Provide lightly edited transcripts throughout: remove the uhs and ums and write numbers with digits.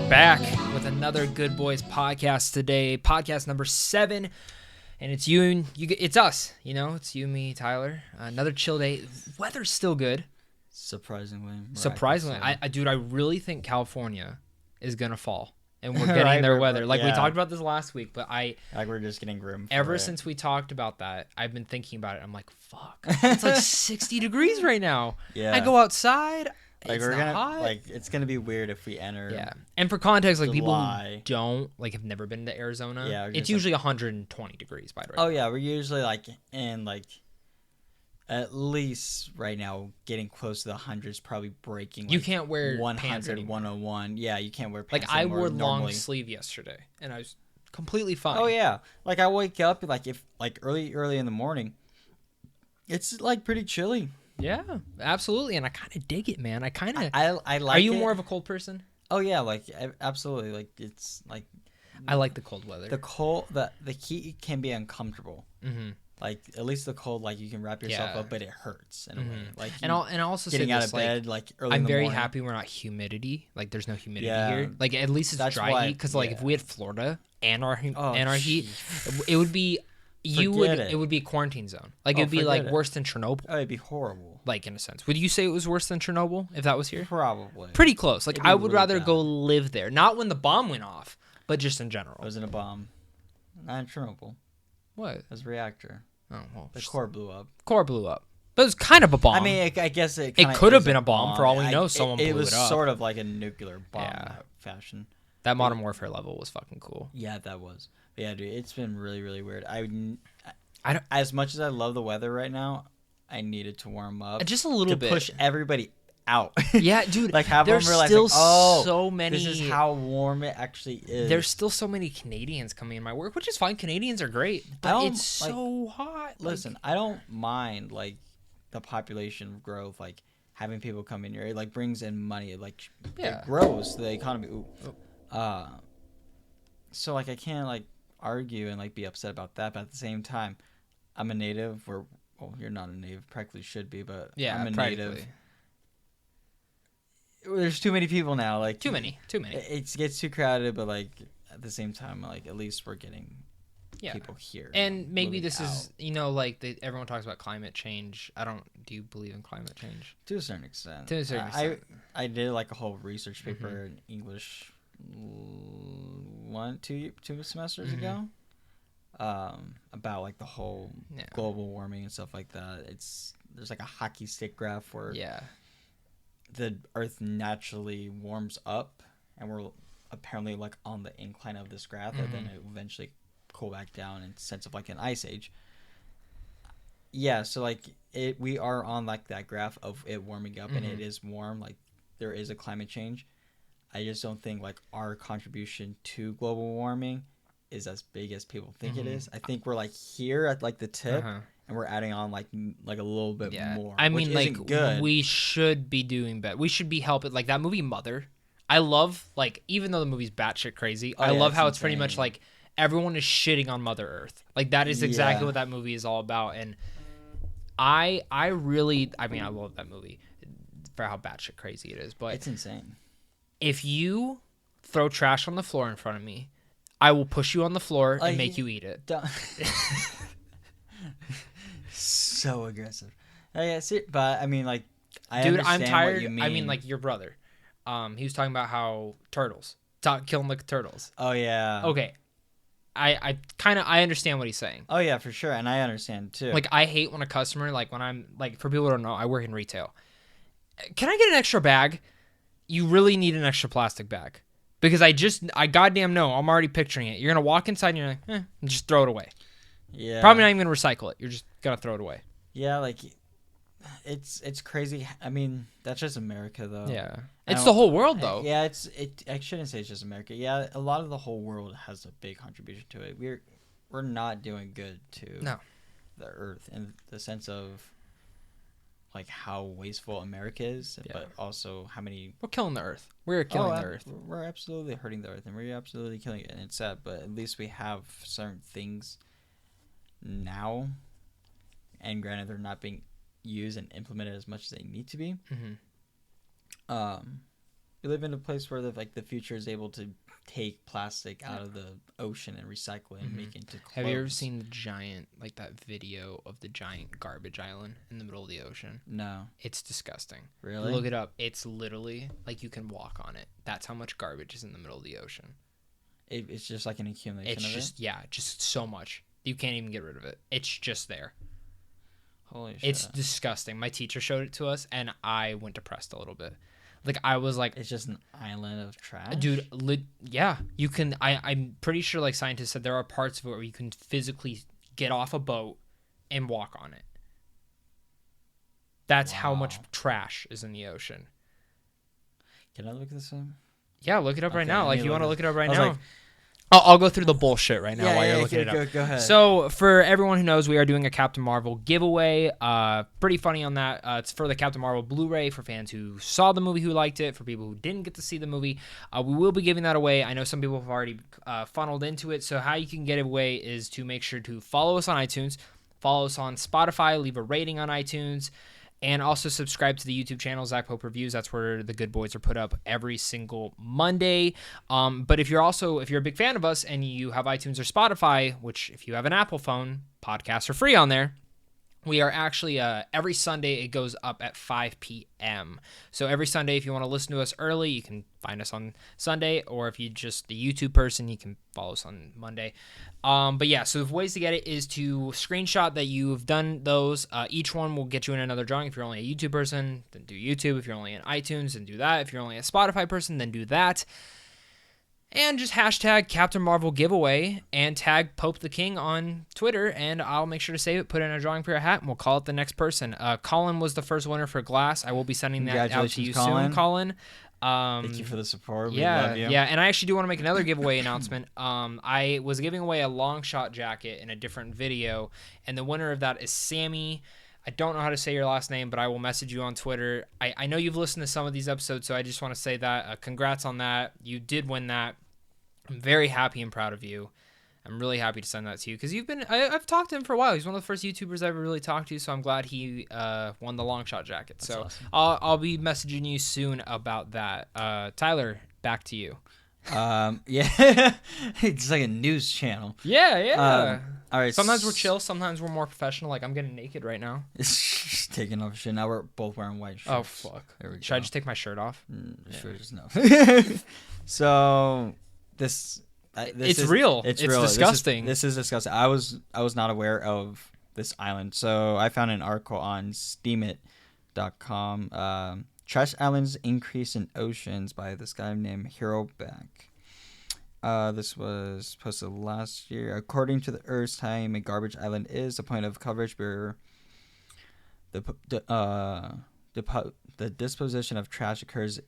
We're back with another Good Boys podcast today, podcast number 7, and it's it's us. It's you, me, Tyler. Another chill day. Weather's still good. Surprisingly, dude, I really think California is gonna fall, and we're getting their weather. We talked about this last week, but we're just getting grim. Ever since we talked about that, I've been thinking about it. I'm like, fuck, it's like 60 degrees right now. Yeah, I go outside. It's not hot. It's gonna be weird if we enter. Yeah, and for context, July. People who don't have never been to Arizona. It's usually 120 degrees by the way. Oh yeah, we're usually in at least right now getting close to the hundreds, probably breaking. You can't wear 100, 101. Yeah, you can't wear pants. I wore long sleeve yesterday, and I was completely fine. Oh yeah, I wake up if early in the morning, it's pretty chilly. Yeah, absolutely, and I kind of dig it, man. I like. Are you more of a cold person? Oh yeah, absolutely. It's I like the cold weather. The heat can be uncomfortable. Mm-hmm. At least the cold, you can wrap yourself up, but it hurts in a way. And I'll also getting say out this, of bed early in the morning. I'm very happy we're not humidity. There's no humidity here. At least it's dry heat. Because if we had Florida and our heat, it would be. It would be a quarantine zone. It would be worse than Chernobyl. Oh, it'd be horrible. In a sense. Would you say it was worse than Chernobyl if that was here? Probably. Pretty close. I would rather go live there. Not when the bomb went off, but just in general. It wasn't a bomb. Not in Chernobyl. What? It was a reactor. Oh, well. The core blew up. But it was kind of a bomb. I mean, I guess it could have been a bomb for all we know. Someone blew it up. It was sort of like a nuclear bomb fashion. That Modern Warfare level was fucking cool. Yeah, that was. But yeah, dude, it's been really, really weird. As much as I love the weather right now, I needed to warm up just a little bit to push everybody out. Yeah, dude. Have them realize, still so many. This is how warm it actually is. There's still so many Canadians coming in my work, which is fine. Canadians are great, but it's so hot. Listen, I don't mind the population growth, having people come in here. It brings in money. It grows the economy. So I can't argue and be upset about that, but at the same time, I'm a native. You're not a native. Practically should be, but yeah, I'm a native. There's too many people now. Too many. It gets too crowded, but at the same time, at least we're getting people here. And maybe this is everyone talks about climate change. Do you believe in climate change? To a certain extent. I did a whole research paper in English 2 semesters ago. About the whole global warming and stuff like that. There's a hockey stick graph where the Earth naturally warms up, and we're apparently on the incline of this graph, and then it will eventually cool back down in sense of an ice age. Yeah, so we are on that graph of it warming up, and it is warm. There is a climate change. I just don't think our contribution to global warming is as big as people think it is. I think we're here at the tip, and we're adding on a little bit more. I mean, which isn't good. We should be doing better. We should be helping. That movie Mother. I love even though the movie's batshit crazy, I love how it's pretty much everyone is shitting on Mother Earth. That is exactly what that movie is all about. And I love that movie for how batshit crazy it is. But it's insane. If you throw trash on the floor in front of me, I will push you on the floor and make you eat it. So aggressive. But I mean, I dude, understand I'm tired. What you mean. I mean, your brother. He was talking about how killing the turtles. Oh yeah. Okay. I understand what he's saying. Oh yeah, for sure, and I understand too. I hate when a customer when I'm for people who don't know, I work in retail. Can I get an extra bag? You really need an extra plastic bag. Because I goddamn know, I'm already picturing it. You're going to walk inside and you're and just throw it away. Yeah. Probably not even going to recycle it. You're just going to throw it away. Yeah, it's crazy. I mean, that's just America, though. Yeah. It's the whole world, though. Yeah, I shouldn't say it's just America. Yeah, a lot of the whole world has a big contribution to it. We're not doing good to the Earth in the sense of how wasteful America is, but also how many... We're killing the Earth. We're killing the Earth. We're absolutely hurting the Earth, and we're absolutely killing it, and it's sad, but at least we have certain things now, and granted, they're not being used and implemented as much as they need to be. we live in a place where the future is able to take plastic out of the ocean and recycle it and make it into clothes. Have you ever seen the giant, like that video of the giant garbage island in the middle of the ocean? No. It's disgusting. Really? Look it up. It's literally like you can walk on it. That's how much garbage is in the middle of the ocean. It's just like an accumulation of it? Yeah, just so much. You can't even get rid of it. It's just there. Holy shit. It's disgusting. My teacher showed it to us, and I went depressed a little bit. Like, I was like... It's just an island of trash? Dude, yeah. You can... I'm pretty sure, like, scientists said there are parts of it where you can physically get off a boat and walk on it. That's how much trash is in the ocean. Can I look this up? Yeah, look it up right now. Like, if you want to look it up right now. Like, I'll go through the bullshit right now while you're looking it up. Go ahead. So, for everyone who knows, we are doing a Captain Marvel giveaway. Pretty funny on that. It's for the Captain Marvel Blu-ray for fans who saw the movie, who liked it. For people who didn't get to see the movie, we will be giving that away. I know some people have already funneled into it. So, how you can get it away is to make sure to follow us on iTunes, follow us on Spotify, leave a rating on iTunes, and also subscribe to the YouTube channel, Zach Pope Reviews. That's where the good boys are put up every single Monday. But if you're a big fan of us and you have iTunes or Spotify, which if you have an Apple phone, podcasts are free on there. We are actually, every Sunday, it goes up at 5 p.m. So every Sunday, if you want to listen to us early, you can find us on Sunday. Or if you're just a YouTube person, you can follow us on Monday. But yeah, so the ways to get it is to screenshot that you've done those. Each one will get you in another drawing. If you're only a YouTube person, then do YouTube. If you're only an iTunes, then do that. If you're only a Spotify person, then do that. And just hashtag Captain Marvel giveaway and tag Pope the King on Twitter, and I'll make sure to save it, put it in a drawing for your hat, and we'll call it the next person. Colin was the first winner for Glass. I will be sending that out to you soon, Colin. Thank you for the support. We love you. Yeah, and I actually do want to make another giveaway announcement. I was giving away a long shot jacket in a different video, and the winner of that is Sammy. I don't know how to say your last name, but I will message you on Twitter. I know you've listened to some of these episodes, so I just want to say that. Congrats on that. You did win that. I'm very happy and proud of you. I'm really happy to send that to you because I've talked to him for a while. He's one of the first YouTubers I ever really talked to, so I'm glad he won the long shot jacket. That's awesome. I'll be messaging you soon about that. Tyler, back to you. Yeah, it's like a news channel. Yeah. All right. Sometimes we're chill. Sometimes we're more professional. Like I'm getting naked right now. It's taking off shit. Now we're both wearing white shirts. Oh fuck. There we go. Should I just take my shirt off? Sure, just no. So it's real. It's real. disgusting. This is disgusting. I was not aware of this island. So I found an article on steamit.com. Trash islands increase in oceans by this guy named Hero Back. This was posted last year. According to the Earth's Time, a garbage island is a point of coverage where the disposition of trash occurs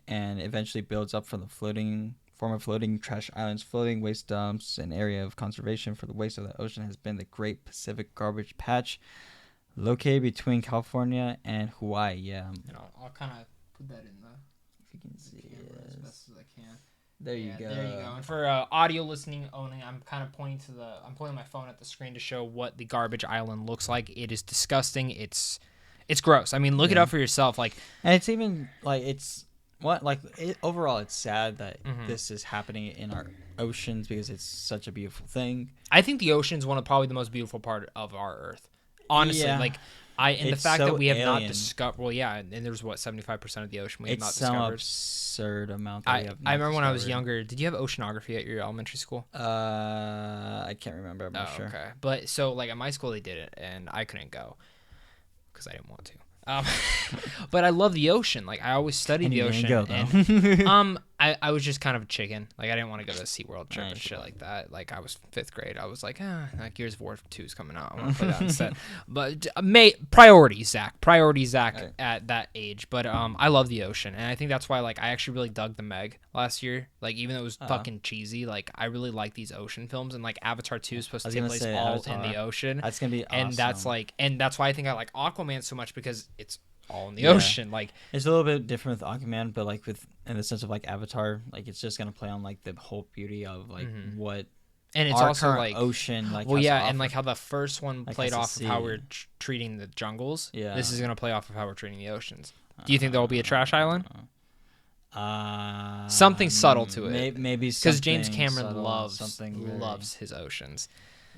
and eventually builds up from the floating trash islands. Floating waste dumps, an area of conservation for the waste of the ocean, has been the Great Pacific Garbage Patch, located between California and Hawaii. Yeah. And I'll kind of put that in if you can see it as best as I can. There you go. There you go. And for audio listening only, I'm kind of pointing my phone at the screen to show what the garbage island looks like. It is disgusting. It's gross. I mean, look it up for yourself. Like, and it's even like overall, it's sad that this is happening in our oceans because it's such a beautiful thing. I think the ocean's one of probably the most beautiful part of our Earth. Honestly, the fact that we have not discovered. Well, yeah, and there's 75% of the ocean we have not discovered. It's some absurd amount. I remember when I was younger. Did you have oceanography at your elementary school? I can't remember. I'm not sure. Okay, but so like at my school they did it, and I couldn't go because I didn't want to. But I love the ocean. Like I always studied the ocean. And I was just kind of a chicken. Like I didn't want to go to the SeaWorld trip and shit like that. Like I was 5th grade. I was like, Gears of War 2 is coming out. I want to play that instead. But priority Zach right. At that age. But I love the ocean, and I think that's why like I actually really dug the Meg last year. Like even though it was fucking cheesy, like I really like these ocean films, and like Avatar 2 is supposed to take place all in the ocean. That's gonna be awesome. And that's why I think I like Aquaman so much, because it's all in the ocean. Like it's a little bit different with Aquaman, but like in the sense of like Avatar, like it's just gonna play on like the whole beauty of like what, and it's also like ocean, like and like how the first one played off of how we're treating the jungles. This is gonna play off of how we're treating the oceans. Do you think there will be a trash island? Something subtle to it. Maybe because James Cameron loves his oceans.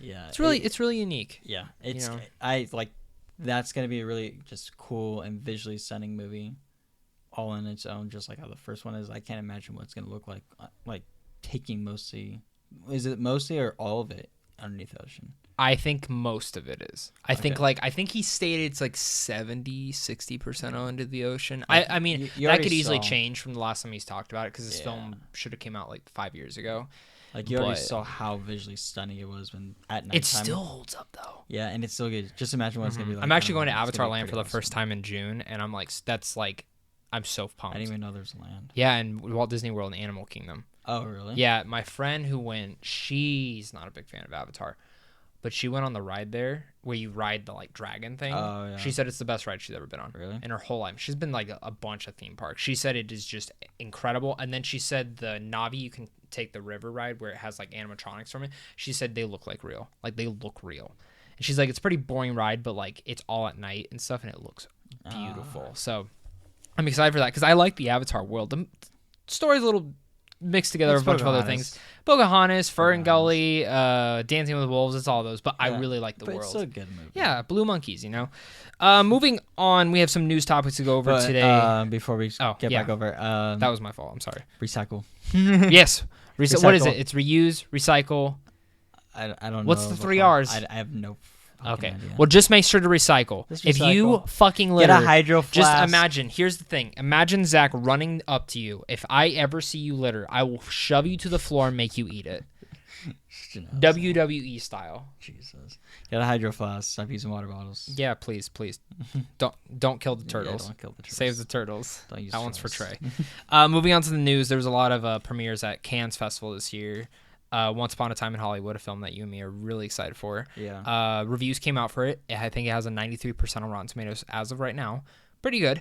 Yeah, it's really unique. Yeah, it's I like that's gonna be a really just cool and visually stunning movie, all in its own. Just like how the first one is. I can't imagine what it's gonna look like taking mostly. Is it mostly or all of it underneath the ocean? I think most of it is. I think he stated it's like 70-60% under the ocean. I mean, that could easily change from the last time he's talked about it because this film should have came out like 5 years ago. Like you already saw how visually stunning it was when at nighttime. It still holds up though. Yeah, and it's still good. Just imagine what it's gonna be like. I'm actually going to Avatar Land for the first time in June, and I'm like, I'm so pumped. I didn't even know there's land. Yeah, and Walt Disney World and Animal Kingdom. Oh, really? Yeah, my friend who went, she's not a big fan of Avatar, but she went on the ride there where you ride the like dragon thing. Oh, yeah. She said it's the best ride she's ever been on. Really? In her whole life. She's been like a bunch of theme parks. She said it is just incredible. And then she said the Navi, you can take the river ride where it has like animatronics from it. She said they look like real. Like they look real. And she's like, it's a pretty boring ride, but like it's all at night and stuff, and it looks beautiful. So I'm excited for that because I like the Avatar world. The story's a little mixed together, a bunch of other things. Pocahontas, Gully, Dancing with Wolves, it's all those. But I really like the world. It's a good movie. Yeah, Blue Monkeys, Moving on, we have some news topics to go over today. Before we get back over. That was my fault. I'm sorry. Recycle. Yes. What is it? It's reuse, recycle. I don't know. What's the 3 R's? I have no Okay. idea. Well, just make sure to recycle. If you fucking litter, get a hydro flask. Just imagine. Here's the thing. Imagine Zach running up to you. If I ever see you litter, I will shove you to the floor and make you eat it. WWE style. Jesus. Get a hydro flask. Stop using water bottles. Yeah, please. Don't kill the turtles. Yeah, don't kill the turtles. Save the turtles. Don't use that one's for turtles. Trey. Moving on to the news, there was a lot of premieres at Cannes Festival this year. Once Upon a Time in Hollywood, a film that you and me are really excited for. Yeah. Reviews came out for it. I think it has a 93% on Rotten Tomatoes as of right now. Pretty good.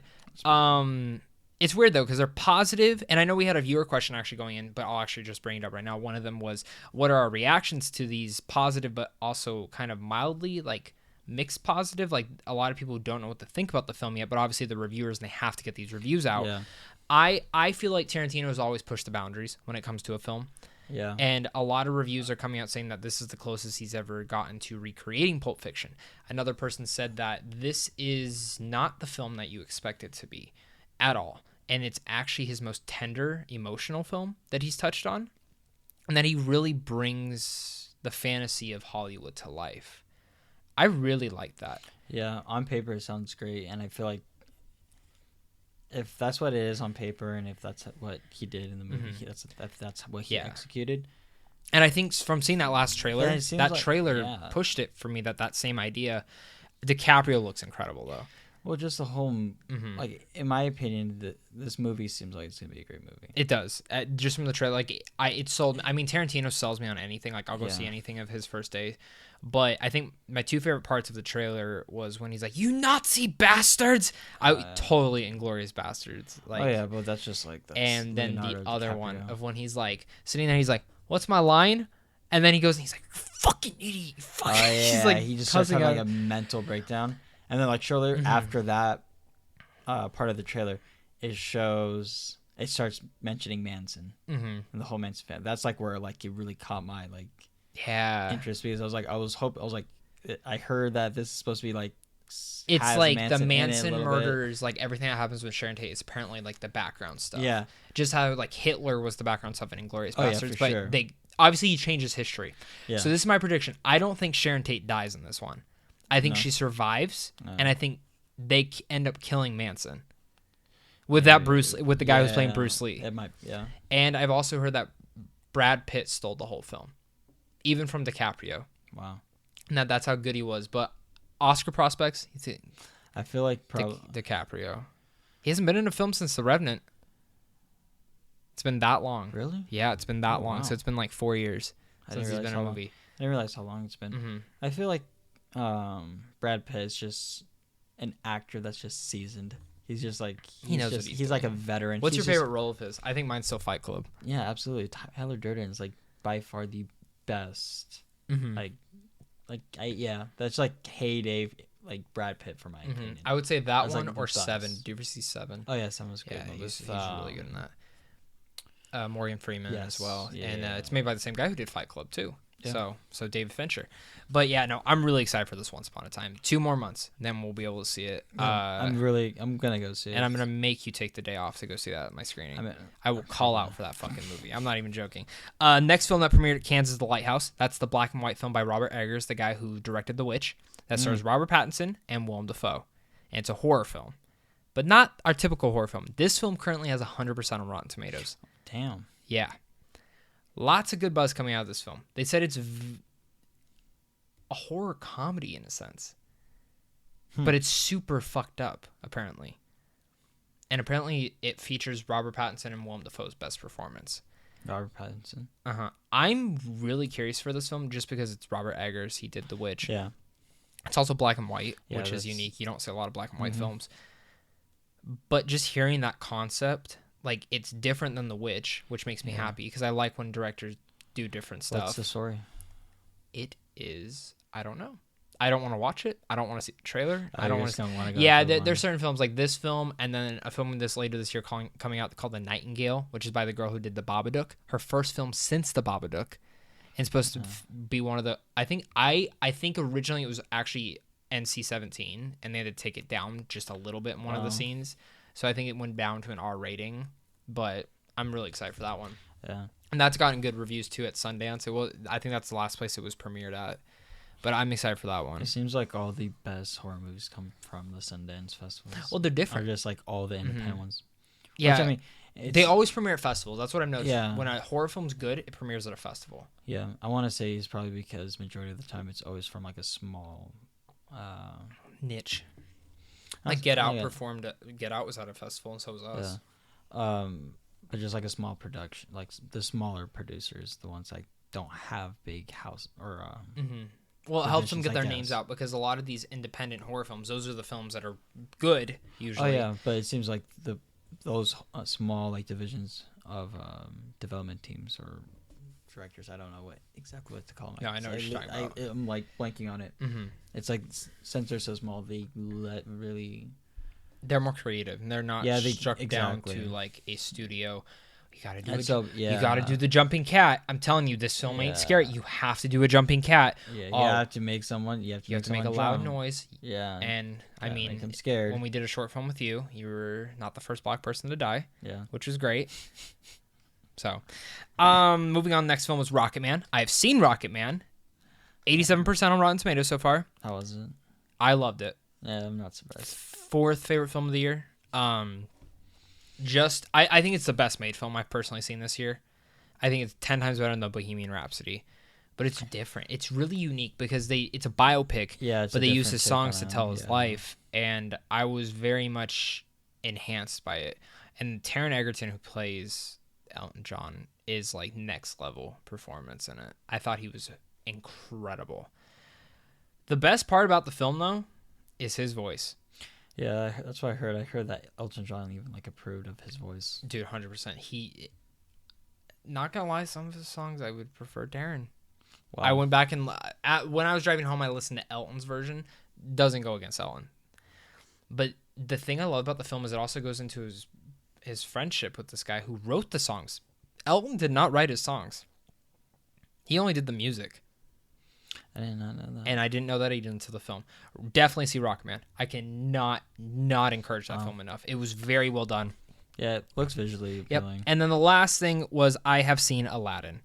It's weird, though, because they're positive, and I know we had a viewer question actually going in, but I'll actually just bring it up right now. One of them was, what are our reactions to these positive but also kind of mildly, like, mixed positive? Like, a lot of people don't know what to think about the film yet, but obviously the reviewers, and they have to get these reviews out. Yeah. I feel like Tarantino has always pushed the boundaries when it comes to a film. Yeah. And a lot of reviews are coming out saying that this is the closest he's ever gotten to recreating Pulp Fiction. Another person said that this is not the film that you expect it to be at all. And it's actually his most tender, emotional film that he's touched on. And that he really brings the fantasy of Hollywood to life. I really like that. Yeah, on paper it sounds great. And I feel like if that's what it is on paper, and if that's what he did in the movie, that's what he executed. And I think from seeing that last trailer, trailer pushed it for me. That same idea. DiCaprio looks incredible though. Well, just the whole like, in my opinion, this movie seems like it's gonna be a great movie. It does. Just from the trailer, like it sold. I mean, Tarantino sells me on anything. Like I'll go see anything of his first day. But I think my two favorite parts of the trailer was when he's like, "You Nazi bastards!" Totally Inglourious Bastards. Like, oh yeah, but that's just like. And then the other one of when he's like sitting there, he's like, "What's my line?" And then he goes, and he's like, "Fucking idiot!" Fucking. Oh, yeah. He's like, he just starts having like a mental breakdown, and then like shortly after that part of the trailer, it starts mentioning Manson and the whole Manson family. That's like where like it really caught my interest, because I heard that this is supposed to be like it's like Manson the Manson murders, like everything that happens with Sharon Tate is apparently like the background stuff. Yeah, just how like Hitler was the background stuff in Inglourious Bastards, but sure. They obviously he changes history. Yeah. So this is my prediction. I don't think Sharon Tate dies in this one. I think she survives, and I think they end up killing Manson with with the guy who's playing Bruce Lee. It might, yeah. And I've also heard that Brad Pitt stole the whole film, even from DiCaprio. Wow. And that's how good he was. But Oscar prospects, I feel like DiCaprio. He hasn't been in a film since The Revenant. It's been that long. Really? Yeah, it's been that long. Wow. So it's been like 4 years since he's been in a movie. I didn't realize how long it's been. Mm-hmm. I feel like Brad Pitt is just an actor that's just seasoned. He's just like he knows what he's like a veteran. What's your favorite role of his? I think mine's still Fight Club. Yeah, absolutely. Tyler Durden is like by far the best. Mm-hmm. That's like heyday like Brad Pitt for my opinion. I would say that one or Seven. Do you ever see Seven? Oh yeah, Seven was good. Yeah, he's really good in that. Morgan Freeman Yes. as well, Yeah, and yeah. it's made by the same guy who did Fight Club too. Yeah. So David Fincher. But yeah, no, I'm really excited for this Once Upon a Time. 2 more months, then we'll be able to see it. I'm gonna go see it, and I'm gonna make you take the day off to go see that at my screening. I will okay. call out for that fucking movie. I'm not even joking. Next film that premiered at Kansas, The Lighthouse. That's the black and white film by Robert Eggers, the guy who directed The Witch. That stars Robert Pattinson and Willem Dafoe, and it's a horror film, but not our typical horror film. This film currently has 100% on Rotten Tomatoes. Damn. Yeah. Lots of good buzz coming out of this film. They said it's a horror comedy in a sense. But it's super fucked up, apparently. And apparently it features Robert Pattinson and Willem Dafoe's best performance. Robert Pattinson. I'm really curious for this film just because it's Robert Eggers. He did The Witch. Yeah. It's also black and white, which is unique. You don't see a lot of black and white films. But just hearing that concept, like, it's different than The Witch, which makes me happy because I like when directors do different stuff. What's the story? It is, I don't know. I don't want to watch it. I don't want to see the trailer. I don't want to go. Yeah, there's certain films like this film, and then a film later this year coming out called The Nightingale, which is by the girl who did The Babadook. Her first film since The Babadook, and supposed to be one of the. I think originally it was actually NC-17, and they had to take it down just a little bit in one of the scenes. So I think it went down to an R rating, but I'm really excited for that one. Yeah, and that's gotten good reviews too at Sundance. I think that's the last place it was premiered at. But I'm excited for that one. It seems like all the best horror movies come from the Sundance festivals. Well, they're different. Or just like all the independent ones. Yeah. Which, I mean, they always premiere at festivals. That's what I've noticed. Yeah. When a horror film's good, it premieres at a festival. Yeah. I want to say it's probably because majority of the time it's always from like a small niche. Like Get Out Get Out was at a festival, and so was us. Yeah. But just like a small production, like the smaller producers, the ones like don't have big house or Well, it helps them get their names out because a lot of these independent horror films, those are the films that are good usually. Oh yeah, but it seems like those small like divisions of development teams or directors, I don't know exactly what to call them. Yeah, I know what you're talking about. I'm like blanking on it. It's like since they're so small, they they're more creative and they're not struck down to like a studio. You gotta do You gotta do the jumping cat. I'm telling you, this film ain't scary. You have to do a jumping cat. Yeah, you have to make someone. You have to make a loud noise. Yeah, and I mean, make them scared. When we did a short film with you, you were not the first black person to die. Yeah, which was great. So, moving on. Next film was Rocket Man. I have seen Rocket Man. 87% on Rotten Tomatoes so far. How was it? I loved it. Yeah, I'm not surprised. 4th favorite film of the year. I think it's the best made film I've personally seen this year. I think it's 10 times better than the Bohemian Rhapsody, but it's different. It's really unique because it's a biopic, but they use his songs to tell his life, and I was very much enhanced by it. And Taron Egerton, who plays Elton John, is like next level performance in it. I thought he was incredible. The best part about the film, though, is his voice. Yeah, that's what I heard. I heard that Elton John even like approved of his voice. Dude, 100%. He, not gonna lie, some of his songs I would prefer Darren. Wow. I went back and when I was driving home, I listened to Elton's version. Doesn't go against Elton, but the thing I love about the film is it also goes into his friendship with this guy who wrote the songs. Elton did not write his songs. He only did the music. I did not know that. And I didn't know that either until the film. Definitely see Rocketman. I cannot not encourage that film enough. It was very well done. Yeah, it looks visually appealing. Yep. And then the last thing was I have seen Aladdin.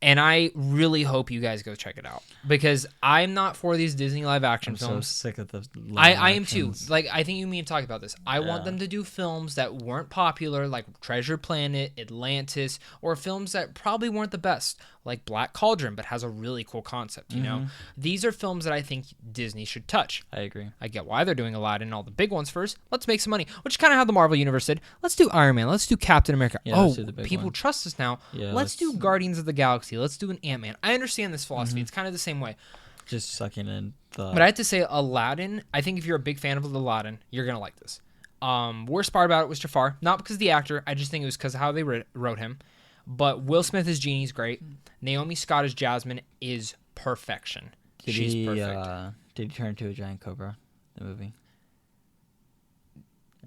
And I really hope you guys go check it out because I'm not for these Disney live action films. I'm so sick of the I am too. Like, I think you and me have talked about this. I want them to do films that weren't popular, like Treasure Planet, Atlantis, or films that probably weren't the best, like Black Cauldron, but has a really cool concept, you know? These are films that I think Disney should touch. I agree. I get why they're doing Aladdin and all the big ones first. Let's make some money, which is kind of how the Marvel Universe did. Let's do Iron Man. Let's do Captain America. Yeah, people trust us now. Yeah, let's do Guardians of the Galaxy. Let's do an Ant-Man. I understand this philosophy. It's kind of the same way. Just sucking in the... But I have to say, Aladdin, I think if you're a big fan of Aladdin, you're going to like this. Worst part about it was Jafar. Not because of the actor. I just think it was because of how they wrote him. But Will Smith as Genie's great. Naomi Scott as Jasmine is perfection. She's perfect. Did he turn into a giant cobra in the movie?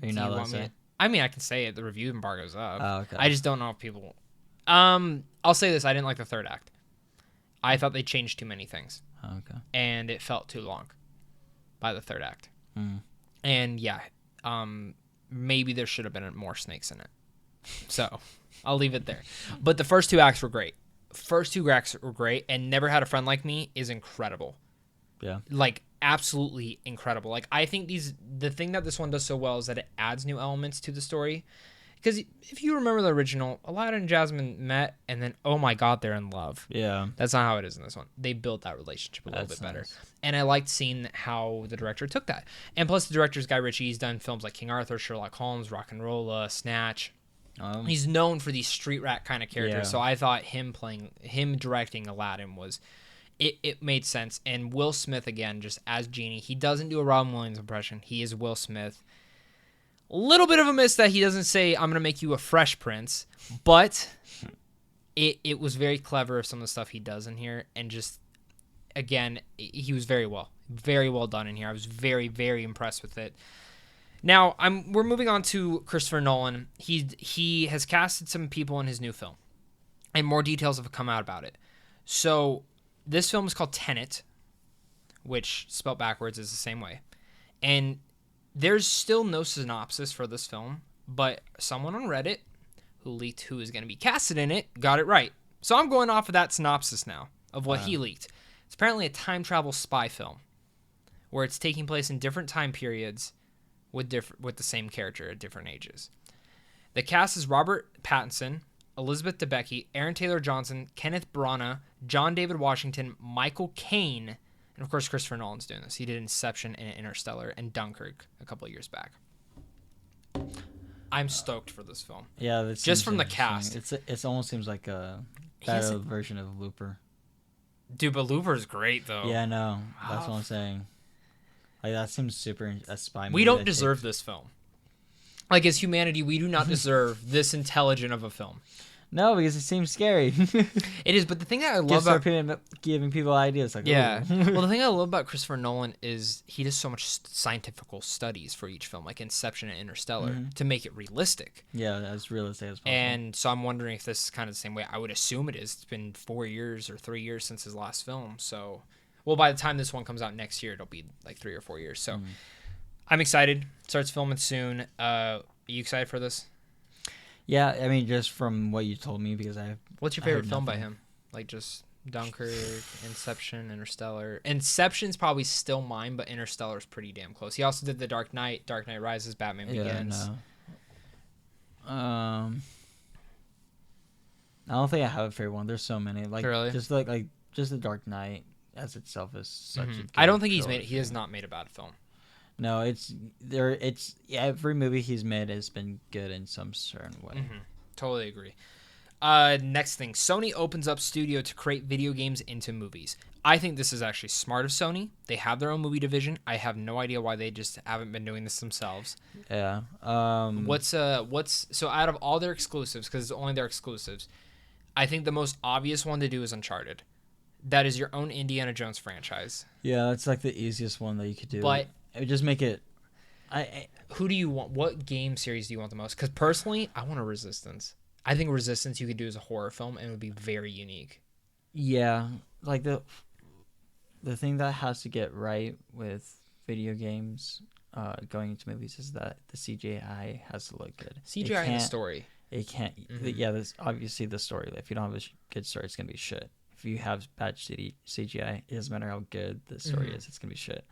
Are you not allowed to say? I mean, I can say it. The review embargo's up. Oh, okay. I just don't know if people... I'll say this. I didn't like the third act. I thought they changed too many things. Oh, okay. And it felt too long by the third act. Mm. And yeah, maybe there should have been more snakes in it. So I'll leave it there. But the first 2 acts were great. And Never Had a Friend Like Me is incredible. Yeah. Like, absolutely incredible. Like, I think the thing that this one does so well is that it adds new elements to the story. Because if you remember the original, Elijah and Jasmine met, and then, oh my God, they're in love. Yeah. That's not how it is in this one. They built that relationship a little bit better. Nice. And I liked seeing how the director took that. And plus, the director's Guy Ritchie. He's done films like King Arthur, Sherlock Holmes, Rock and Rolla, Snatch. He's known for these street rat kind of characters. Yeah. So I thought him directing Aladdin was... It made sense. And Will Smith, again, just as Genie. He doesn't do a Robin Williams impression. He is Will Smith. A little bit of a miss that he doesn't say, I'm going to make you a fresh prince. But it was very clever, some of the stuff he does in here. And just, again, he was very well done in here. I was very, very impressed with it. Now, we're moving on to Christopher Nolan. He has casted some people in his new film. And more details have come out about it. So... this film is called Tenet, which spelled backwards is the same way. And there's still no synopsis for this film, but someone on Reddit who leaked who is going to be casted in it got it right. So I'm going off of that synopsis now of what he leaked. It's apparently a time travel spy film where it's taking place in different time periods with the same character at different ages. The cast is Robert Pattinson, Elizabeth Debicki, Aaron Taylor Johnson, Kenneth Branagh, John David Washington, Michael Caine, and of course Christopher Nolan's doing this. He did Inception and Interstellar and Dunkirk a couple of years back. I'm stoked for this film. Yeah, just from the cast. It almost seems like a better version of Looper. Dude, but Looper's great though. Yeah, no, that's what I'm saying. Like that seems super a spy movie. We don't deserve this film. Like as humanity, we do not deserve this intelligent of a film. No, because it seems scary. It is, but the thing that I love about giving people ideas, like yeah. Well, the thing I love about Christopher Nolan is he does so much scientific studies for each film, like Inception and Interstellar, to make it realistic. Yeah, as realistic as possible. And so I'm wondering if this is kind of the same way. I would assume it is. It's been 4 years or 3 years since his last film. So, well, by the time this one comes out next year, it'll be like 3 or 4 years. So, I'm excited. Starts filming soon. Are you excited for this? Yeah, I mean, just from what you told me, because What's your favorite film by him? Like just Dunkirk, Inception, Interstellar. Inception's probably still mine, but Interstellar's pretty damn close. He also did The Dark Knight, Dark Knight Rises, Batman Begins. No. I don't think I have a favorite one. There's so many. Like really? Just just The Dark Knight as itself is such a good I don't think trilogy. he has not made a bad film. No, every movie he's made has been good in some certain way. Totally agree. Next thing, Sony opens up studio to create video games into movies. I think this is actually smart of Sony. They have their own movie division. I have no idea why they just haven't been doing this themselves. Yeah. So out of all their exclusives, because it's only their exclusives, I think the most obvious one to do is Uncharted. That is your own Indiana Jones franchise. Yeah, that's like the easiest one that you could do. But it would just make it. Who do you want? What game series do you want the most? Because personally, I want a Resistance. I think Resistance you could do as a horror film and it would be very unique. Yeah, like the thing that has to get right with video games going into movies is that the CGI has to look good. CGI and the story. It can't. Yeah, there's obviously the story. If you don't have a good story, it's gonna be shit. If you have bad CGI, it doesn't matter how good the story is, it's gonna be shit.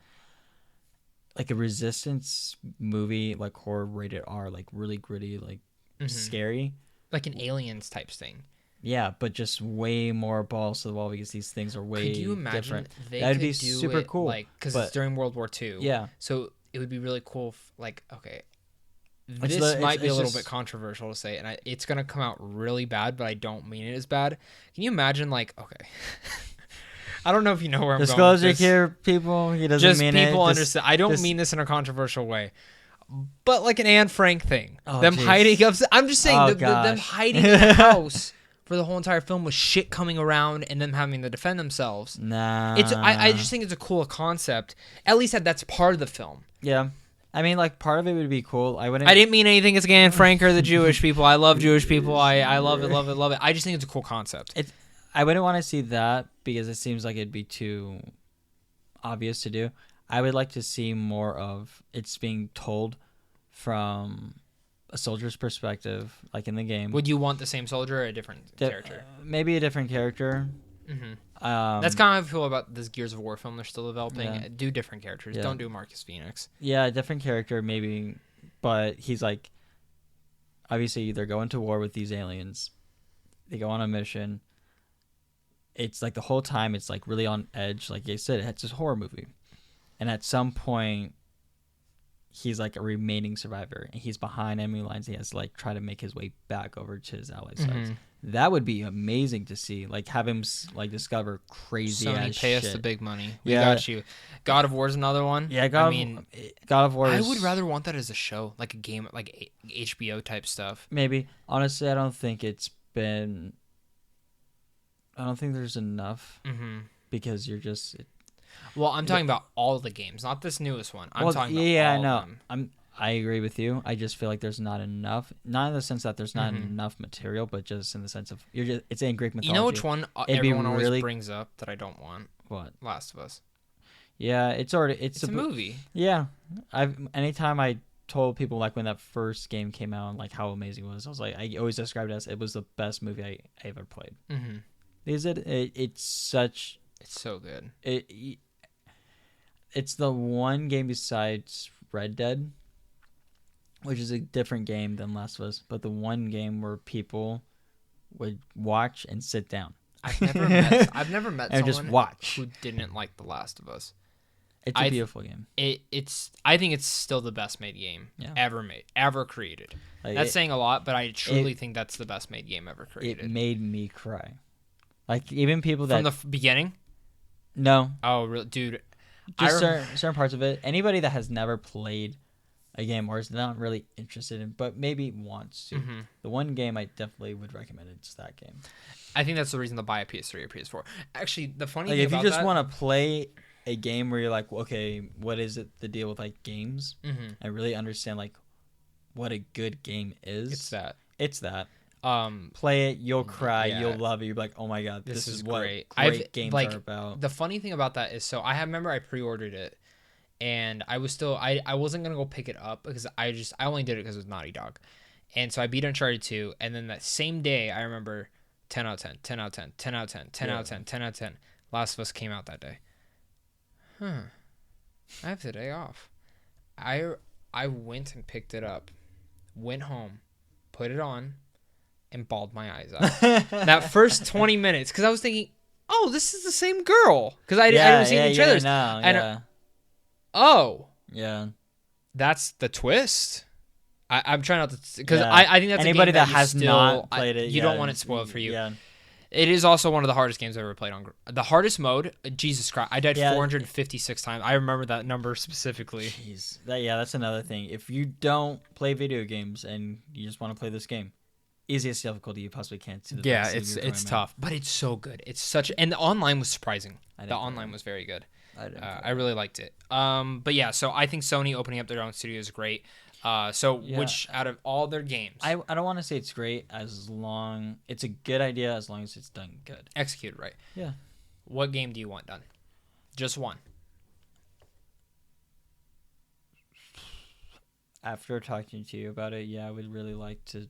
Like a Resistance movie, like horror rated R, like really gritty, like scary. Like an Aliens type thing. Yeah, but just way more balls to the wall because these things are way Could you imagine different. That'd be super cool. Like, because it's during World War II. Yeah. So it would be really cool. This might be a little bit controversial to say, and it's going to come out really bad, but I don't mean it as bad. Can you imagine, I don't know if you know where I'm going with this. Disclosure here, people. He doesn't just mean it. People understand. I don't mean this in a controversial way. But like an Anne Frank thing. Oh, them hiding up. I'm just saying, them hiding in the house for the whole entire film with shit coming around and them having to defend themselves. Nah. I just think it's a cool concept. At least that's part of the film. Yeah. I mean, like, part of it would be cool. I didn't mean anything against Frank or the Jewish people. I love Jewish people. I love it, love it, love it. I just think it's a cool concept. I wouldn't want to see that because it seems like it'd be too obvious to do. I would like to see more of it's being told from a soldier's perspective, like in the game. Would you want the same soldier or a different character? Maybe a different character. Mm-hmm. That's kind of how I feel about this Gears of War film they're still developing. Yeah. Do different characters. Yeah. Don't do Marcus Phoenix. Yeah, a different character maybe, but he's like, obviously they're going to war with these aliens. They go on a mission. It's like the whole time it's like really on edge. Like I said, it's a horror movie. And at some point, he's like a remaining survivor. And he's behind enemy lines. He has to like try to make his way back over to his ally sides. That would be amazing to see. Like have him like discover crazy Sony ass pay shit. Us the big money. We got you. God of War's another one. Yeah, God of War. I would rather want that as a show, like a game, like HBO type stuff. Maybe. Honestly, I don't think there's enough because you're just. Well, I'm talking about all the games, not this newest one. I'm talking about all of them. I agree with you. I just feel like there's not enough. Not in the sense that there's not enough material, but just in the sense of it's in Greek mythology. You know which one everyone always brings up that I don't want? What? Last of Us. Yeah, it's a movie. Yeah, anytime I told people like when that first game came out and like how amazing it was, I was like, I always described it as it was the best movie I ever played. Mm-hmm. It's so good. It's the one game besides Red Dead, which is a different game than Last of Us, but the one game where people would watch and sit down. I've never met and someone just watch who didn't like The Last of Us. It's a beautiful game. I think it's still the best made game ever created. That's saying a lot, but I truly think that's the best made game ever created. It made me cry. Like even people that from the beginning. No. Oh, really, dude. Just certain parts of it. Anybody that has never played a game or is not really interested in, but maybe wants to. The one game I definitely would recommend is that game. I think that's the reason to buy a PS3 or PS4. Actually, the funny thing about if you just want to play a game where you're like, okay, what is it? The deal with like games, I really understand like what a good game is. It's that. Play it, you'll cry, you'll love it. You'll be like, oh my god, this is what great games are about. The funny thing about that is, so I remember I pre-ordered it, and I was still I wasn't gonna go pick it up because I only did it because it was Naughty Dog, and so I beat Uncharted 2, and then that same day I remember 10 out of 10, 10 out of 10, 10 out of 10, 10 out of 10, 10 out of 10. Last of Us came out that day. I have the day off. I went and picked it up, went home, put it on, and bawled my eyes out. That first 20 minutes, because I was thinking, oh, this is the same girl. Because I didn't see any trailers. That's the twist. I'm trying not to, because I think that's anybody a game that has not played it. You don't want it spoiled for you. Yeah. It is also one of the hardest games I've ever played on. The hardest mode, Jesus Christ, I died 456 times. I remember that number specifically. Jeez, that's another thing. If you don't play video games and you just want to play this game, easiest difficulty you possibly can. It's tough, but it's so good. And the online was surprising. The online was very good. I really liked it. But yeah, so I think Sony opening up their own studio is great. Which out of all their games, I don't want to say it's great it's a good idea as long as it's done good, executed right. Yeah. What game do you want done? Just one. After talking to you about it, I would really like to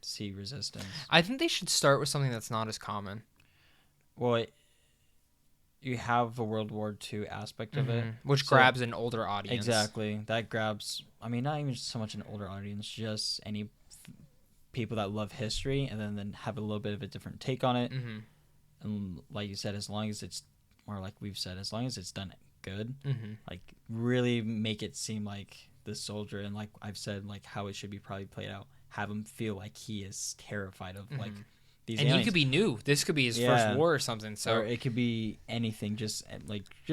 see Resistance. I think they should start with something that's not as common. Well, you have a World War II aspect of it. Which grabs an older audience. Exactly. That grabs, not even so much an older audience, just any people that love history and then have a little bit of a different take on it. And like you said, as long as it's, or like we've said, as long as it's done good, like really make it seem like the soldier, and like I've said, like how it should be probably played out, have him feel like he is terrified of like these aliens. He could be new. This could be his first war or something. So or it could be anything. Just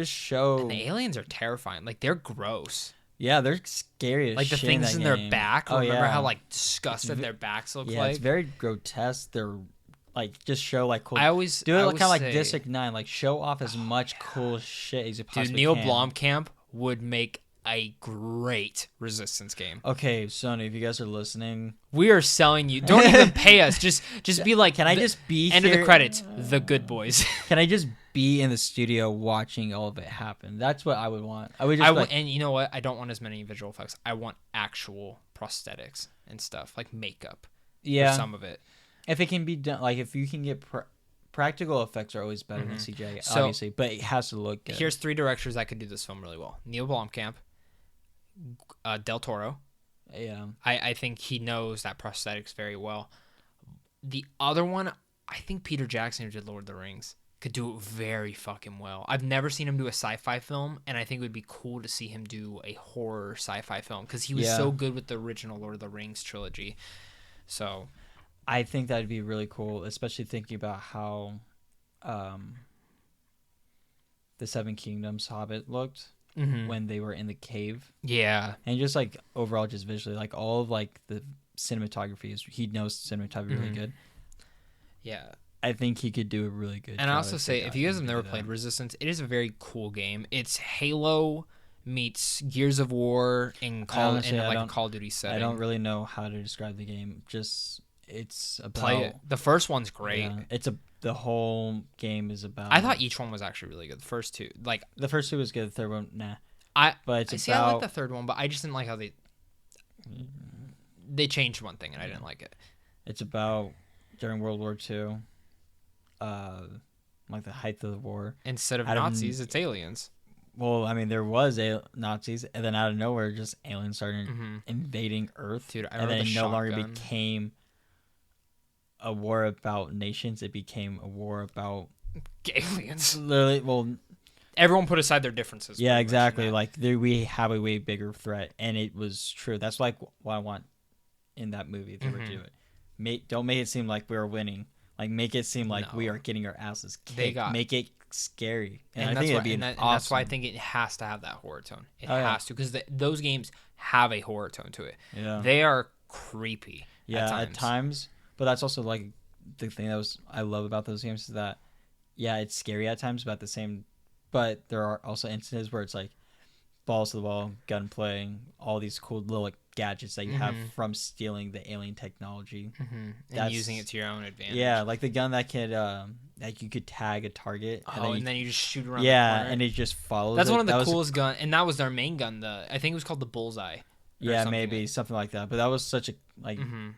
show. And the aliens are terrifying. Like they're gross. Yeah, they're scary as like shit. The things in game. their back. Remember how like disgusted their backs look like? Yeah, it's very grotesque. They're like just show like cool. I always do it kind of like District 9. Like show off as much cool shit as you possibly can. Neil Blomkamp would make a great Resistance game. Okay, Sony, if you guys are listening, we are selling you. Don't even pay us. Just be like, can I just be end here? of the credits, the good boys. Can I just be in the studio watching all of it happen? That's what I would want. I would just and you know what? I don't want as many visual effects. I want actual prosthetics and stuff, like makeup. Yeah. For some of it. If it can be done, like if you can get practical effects are always better than CGI, obviously, but it has to look good. Here's 3 directors that could do this film really well: Neil Blomkamp, Del Toro. Yeah, I think he knows that prosthetics very well. The other one, I think Peter Jackson, who did Lord of the Rings, could do it very fucking well. I've never seen him do a sci-fi film, and I think it would be cool to see him do a horror sci-fi film because he was so good with the original Lord of the Rings trilogy. So I think that'd be really cool, especially thinking about how the Seven Kingdoms Hobbit looked when they were in the cave. Yeah. And just like overall, just visually, like all of like the cinematography he knows cinematography really good. Yeah. I think he could do a really good job. And I also say, if you guys have never played Resistance, it is a very cool game. It's Halo meets Gears of War in a Call of Duty setting. I don't really know how to describe the game. Just it's about play it. The first one's great. Yeah, the whole game is about. I thought each one was actually really good. The first two, like the first two was good. The third one, nah. I like the third one, but I just didn't like how they changed one thing, and I didn't like it. It's about during World War II, like the height of the war. Instead of Nazis, it's aliens. Well, I mean, there was Nazis, and then out of nowhere, just aliens started invading Earth. Dude, and then it no longer became a war about nations. It became a war about aliens. Literally, well, everyone put aside their differences. Yeah, exactly. Like we have a way bigger threat, and it was true. That's like what I want in that movie. If they were to do it, don't make it seem like we are winning. Like make it seem like we are getting our asses kicked. Make it scary, and I think it'd be awesome. That's why I think it has to have that horror tone. It has to, because those games have a horror tone to it. Yeah, they are creepy. Yeah, at times. But that's also like the thing I love about those games is that, yeah, it's scary at times, but there are also instances where it's like balls to the wall, gunplay, all these cool little like gadgets that you have from stealing the alien technology and using it to your own advantage. Yeah, like the gun that could like you could tag a target. And then you just shoot around. Yeah, the corner. And it just follows. That's one of the coolest guns, and that was their main gun. I think it was called the Bullseye. Yeah, maybe something like that. But that was such a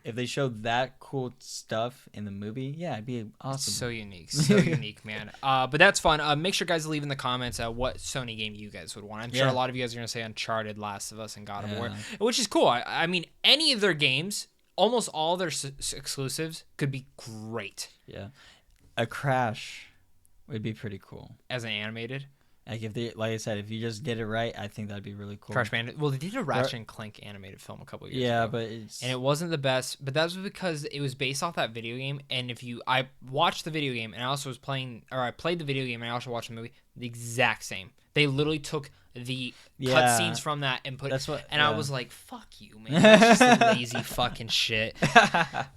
if they showed that cool stuff in the movie, yeah, it'd be awesome. So unique, man. But that's fun. Make sure guys leave in the comments what Sony game you guys would want. I'm sure a lot of you guys are gonna say Uncharted, Last of Us, and God of War, which is cool. I mean, any of their games, almost all their exclusives, could be great. Yeah, a Crash would be pretty cool as an animated. Like I said, if you just did it right, I think that'd be really cool. Crash Bandicoot. Well, they did a Ratchet and Clank animated film a couple years ago. Yeah, but it wasn't the best. But that was because it was based off that video game. And I watched the video game, and I played the video game, and I also watched the movie. The exact same. They literally took the cutscenes from that and put. I was like, "Fuck you, man! That's just lazy fucking shit."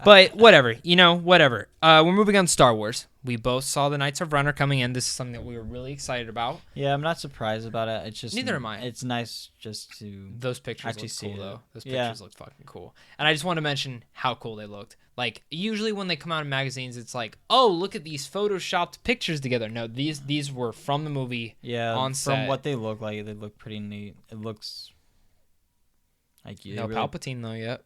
But whatever, whatever. We're moving on to Star Wars. We both saw the Knights of Ren are coming in. This is something that we were really excited about. Yeah, I'm not surprised about it. It's just neither am I. It's nice just to those pictures actually look cool though. Those pictures look fucking cool. And I just want to mention how cool they looked. Like usually when they come out in magazines, it's like, oh, look at these photoshopped pictures together. No, these were from the movie. Yeah, on set. From what they look like, they look pretty neat. It looks like Palpatine though yet.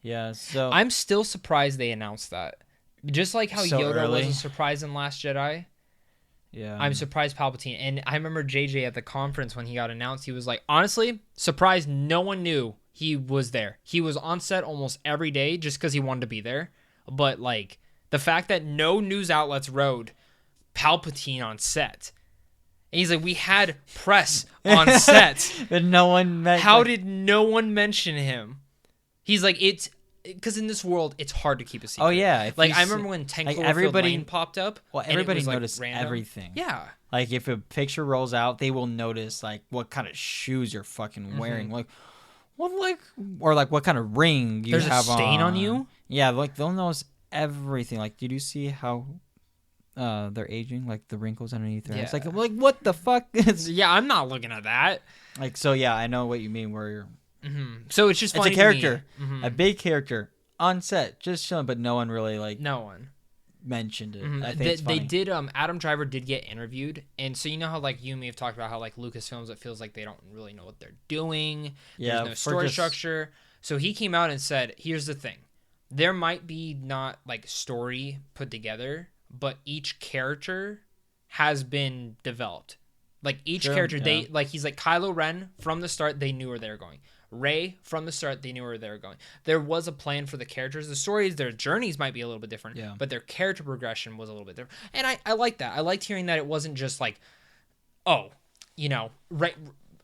Yeah, so I'm still surprised they announced that. Just like how Yoda was a surprise in Last Jedi. Yeah. I'm surprised Palpatine. And I remember JJ at the conference when he got announced, he was like, honestly, surprised no one knew he was there. He was on set almost every day just because he wanted to be there. But like the fact that no news outlets wrote Palpatine on set. And he's like, we had press on set. But no one did no one mention him? He's like, it's because in this world, it's hard to keep a secret. Oh yeah, I remember when Tank Cloverfield Lane popped up. Well, everybody noticed everything. Yeah, like if a picture rolls out, they will notice like what kind of shoes you're fucking wearing, like what kind of ring you have on. There's a stain on you. Yeah, like they'll notice everything. Like, did you see how they're aging, like the wrinkles underneath their eyes. Like what the fuck? Yeah, I'm not looking at that. Like, so yeah, I know what you mean. Where you're. So it's just funny. It's a character, a big character on set, just chilling, but no one really mentioned it. I think it's funny. They did. Adam Driver did get interviewed, and so you know how like you and me have talked about how like Lucasfilms, it feels like they don't really know what they're doing. Yeah, there's no story structure. So he came out and said, "Here's the thing, there might be not like story put together, but each character has been developed. Like each character, they like he's like Kylo Ren from the start. They knew where they were going. Rey from the start, they knew where they were going. There was a plan for the characters. The stories, their journeys might be a little bit different, but their character progression was a little bit different. And I like that. I liked hearing that it wasn't just like, oh, you know,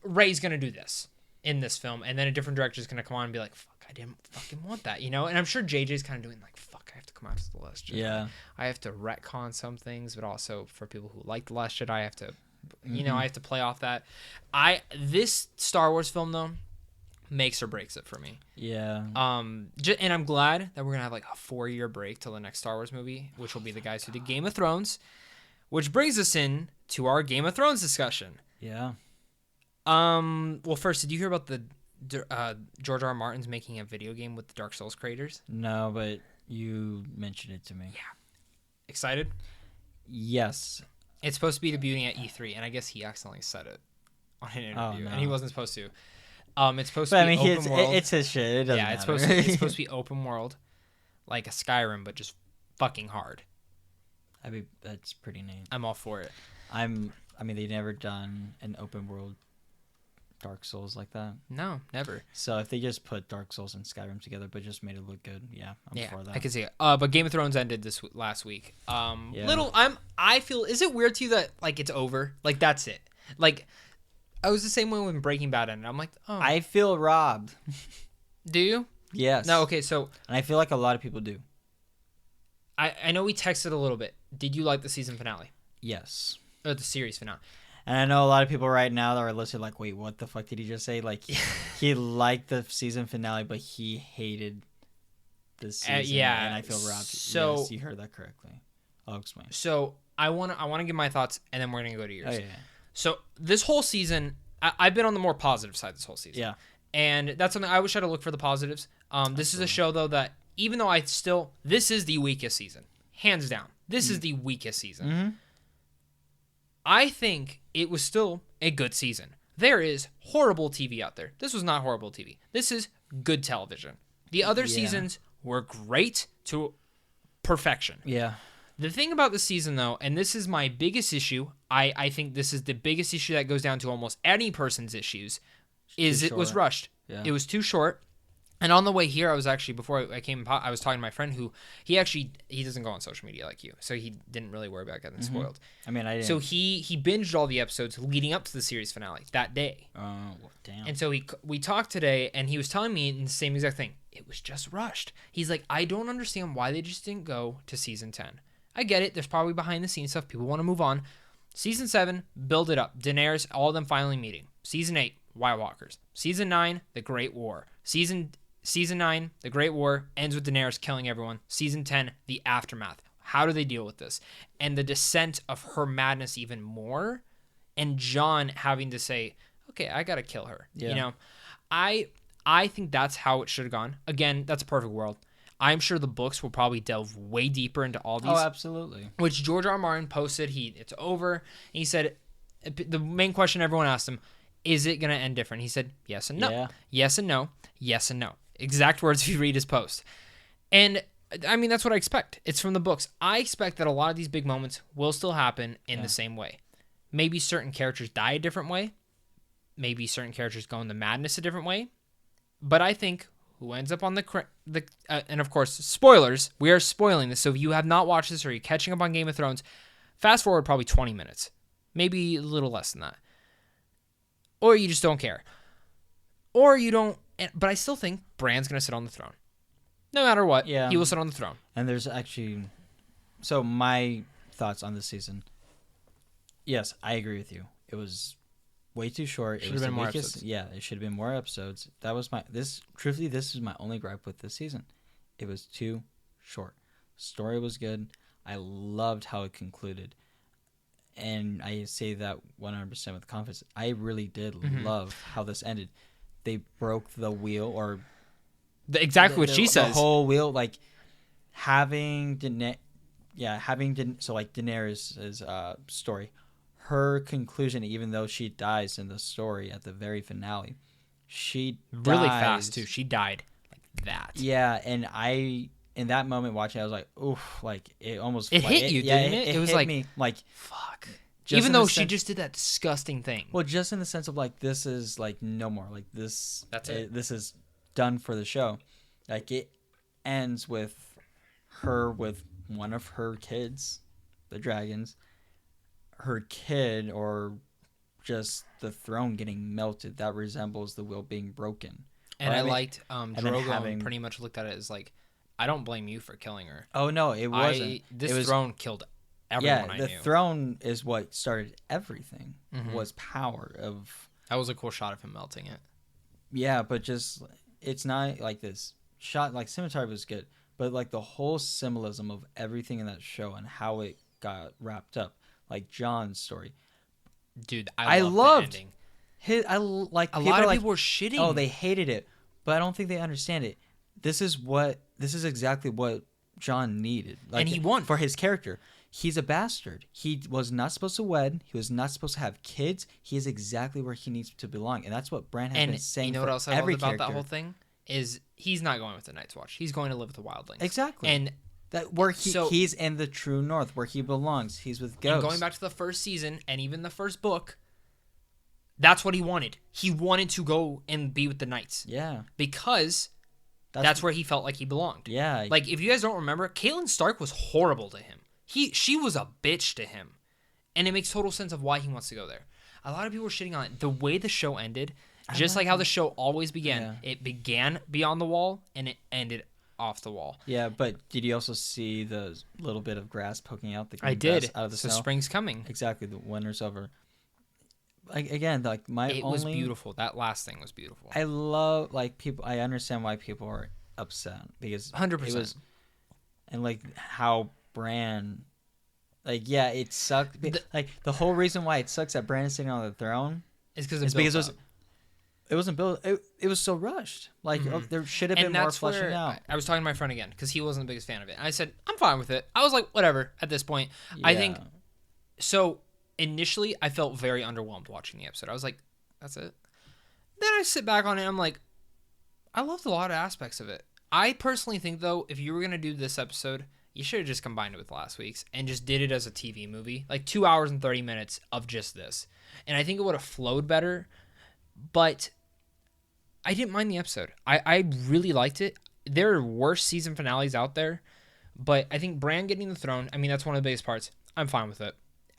Rey's gonna do this in this film, and then a different director's gonna come on and be like, fuck, I didn't fucking want that, you know? And I'm sure JJ's kind of doing like, fuck, I have to come after The Last Jedi. Yeah. I have to retcon some things, but also for people who like The Last Jedi, I have to, you know, I have to play off that. This Star Wars film, though, makes or breaks it for me. Yeah. And I'm glad that we're gonna have like a 4-year break till the next Star Wars movie, which will be the guys who did Game of Thrones, which brings us in to our Game of Thrones discussion. Yeah. Well, first, did you hear about the George R. Martin's making a video game with the Dark Souls creators? No, but you mentioned it to me. Yeah. Excited? Yes. It's supposed to be debuting at E3, and I guess he accidentally said it on an interview, and he wasn't supposed to. It's supposed to be open world. It's his shit. It doesn't matter. It's supposed to be open world, like a Skyrim, but just fucking hard. That's pretty neat. I'm all for it. I mean, they've never done an open world Dark Souls like that. No, never. So if they just put Dark Souls and Skyrim together, but just made it look good, I'm for that. I can see it. But Game of Thrones ended last week. I feel, is it weird to you that like it's over? Like that's it. Like I was the same way when Breaking Bad ended. I'm like, oh. I feel robbed. Do you? Yes. No, okay, so. And I feel like a lot of people do. I know we texted a little bit. Did you like the season finale? Yes. Or the series finale? And I know a lot of people right now that are listening like, wait, what the fuck did he just say? Like, he liked the season finale, but he hated the season. And I feel robbed. So, yes, you heard that correctly. I'll explain. So I want to give my thoughts, and then we're going to go to yours. Oh, yeah. So this whole season, I've been on the more positive side this whole season. Yeah. And that's something I wish I had to look for the positives. This is a show, though, that even though this is the weakest season. Hands down. This is the weakest season. Mm-hmm. I think it was still a good season. There is horrible TV out there. This was not horrible TV. This is good television. The other seasons were great to perfection. Yeah. The thing about the season, though, and this is my biggest issue, I think this is the biggest issue that goes down to almost any person's issues, is it was rushed. Yeah. It was too short. And on the way here, I was actually, before I came, I was talking to my friend who, he doesn't go on social media like you, so he didn't really worry about getting spoiled. I mean, I didn't. So he binged all the episodes leading up to the series finale that day. Oh, damn. And so we talked today, and he was telling me the same exact thing. It was just rushed. He's like, I don't understand why they just didn't go to season 10. I get it. There's probably behind the scenes stuff. People want to move on. Season 7, build it up. Daenerys, all of them finally meeting. Season 8, White Walkers. Season 9, The Great War. Season 9, The Great War, ends with Daenerys killing everyone. Season 10, The Aftermath. How do they deal with this? And the descent of her madness even more. And Jon having to say, okay, I got to kill her. Yeah. You know, I think that's how it should have gone. Again, that's a perfect world. I'm sure the books will probably delve way deeper into all these. Oh, absolutely. Which George R. Martin posted. It's over. And he said, the main question everyone asked him, is it going to end different? He said, yes and no. Yeah. Yes and no. Yes and no. Exact words if you read his post. And, I mean, that's what I expect. It's from the books. I expect that a lot of these big moments will still happen in the same way. Maybe certain characters die a different way. Maybe certain characters go into madness a different way. But I think who ends up on and of course, spoilers, we are spoiling this, so if you have not watched this or you're catching up on Game of Thrones, fast forward probably 20 minutes, maybe a little less than that, or you just don't care, or you don't, but I still think Bran's going to sit on the throne. No matter what, he will sit on the throne. And there's actually, so my thoughts on this season, yes, I agree with you. It was way too short. Should have been more episodes. Yeah, it should have been more episodes. That was this is my only gripe with this season. It was too short. Story was good. I loved how it concluded. And I say that 100% with confidence. I really did love how this ended. They broke the wheel, or exactly what she says. The whole wheel, like having so like Daenerys' story, her conclusion, even though she dies in the story at the very finale, she really dies fast too. She died like that. Yeah, and in that moment watching, I was like, oof, like it almost hit you, didn't it? It was hit like me like fuck. Even though she just did that disgusting thing. Well, just in the sense of like this is like no more, like this. That's it. This is done for the show. Like it ends with her with one of her kids, the dragons. Her kid, or just the throne getting melted. That resembles the wheel being broken. And I liked Drogon pretty much looked at it as like, I don't blame you for killing her. Oh no, it wasn't. This throne killed everyone I knew. The throne is what started everything. Was power of. That was a cool shot of him melting it. Yeah, but just it's not like this shot. Like cinematography was good, but like the whole symbolism of everything in that show and how it got wrapped up, like Jon's story. Dude, I loved the ending. A lot of people were shitting. Oh, they hated it, but I don't think they understand it. This is exactly what Jon needed, and he won for his character. He's a bastard. He was not supposed to wed. He was not supposed to have kids. He is exactly where he needs to belong, and that's what Bran has been saying. You know what else I loved about that whole thing is he's not going with the Night's Watch. He's going to live with the Wildlings. Exactly, and that where he's in the true North, where he belongs. He's with ghosts. And going back to the first season and even the first book, that's what he wanted. He wanted to go and be with the Knights. Yeah, because that's where he felt like he belonged. Yeah, like if you guys don't remember, Catelyn Stark was horrible to him. She was a bitch to him, and it makes total sense of why he wants to go there. A lot of people were shitting on it. The way the show ended, just like how the show always began, it began beyond the wall and it ended off the wall. Yeah, but did you also see the little bit of grass poking out? I did. Out of the snow? Spring's coming. Exactly, the winter's over. Like again, like it was beautiful. That last thing was beautiful. I love people. I understand why people are upset because 100%. And like how Bran, like it sucked. Like the whole reason why it sucks that Bran is sitting on the throne is because it wasn't built. It was so rushed. Like there should have been more fleshing out. I was talking to my friend again because he wasn't the biggest fan of it. And I said I'm fine with it. I was like whatever at this point. Yeah. I think so. Initially, I felt very underwhelmed watching the episode. I was like, that's it. Then I sit back on it. I'm like, I loved a lot of aspects of it. I personally think though, if you were gonna do this episode, you should have just combined it with last week's and just did it as a TV movie, like 2 hours and 30 minutes of just this. And I think it would have flowed better, but I didn't mind the episode. I really liked it. There are worse season finales out there, but I think Bran getting the throne, I mean, that's one of the biggest parts. I'm fine with it.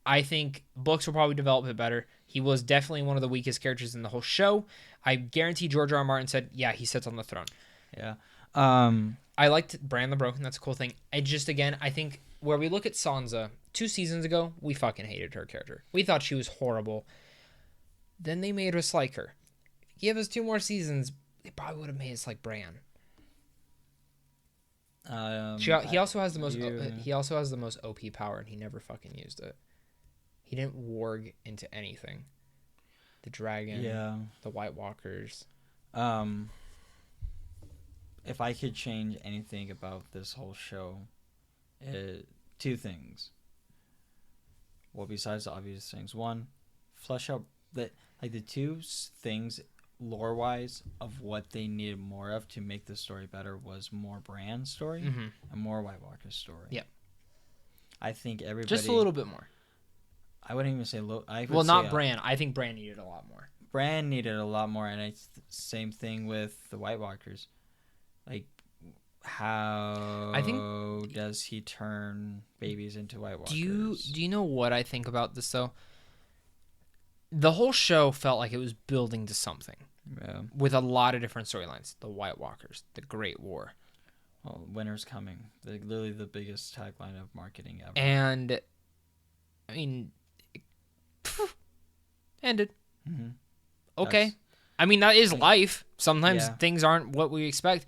I think books will probably develop it better. He was definitely one of the weakest characters in the whole show. I guarantee George R. R. Martin said, yeah, he sits on the throne. Yeah. I liked Bran the Broken. That's a cool thing. I think where we look at Sansa 2 seasons ago, we fucking hated her character. We thought she was horrible. Then they made us like her. Give us 2 more seasons, they probably would have made us like Bran. He also has the most OP power, and he never fucking used it. He didn't warg into anything. The dragon, the White Walkers. If I could change anything about this whole show, 2 things. Well, besides the obvious things, 1, flesh out the 2 things lore-wise of what they needed more of to make the story better was more Bran's story and more White Walker's story. Yep. I think everybody just a little bit more. I wouldn't even say not Bran. I think Bran needed a lot more. Bran needed a lot more, and it's the same thing with the White Walkers. Like, how does he turn babies into White Walkers? Do you know what I think about this though? The whole show felt like it was building to something. Yeah. With a lot of different storylines. The White Walkers, the Great War. Well, winter's coming. Literally the biggest tagline of marketing ever. And I mean, ended. Okay. I mean, that is life. Sometimes things aren't what we expect.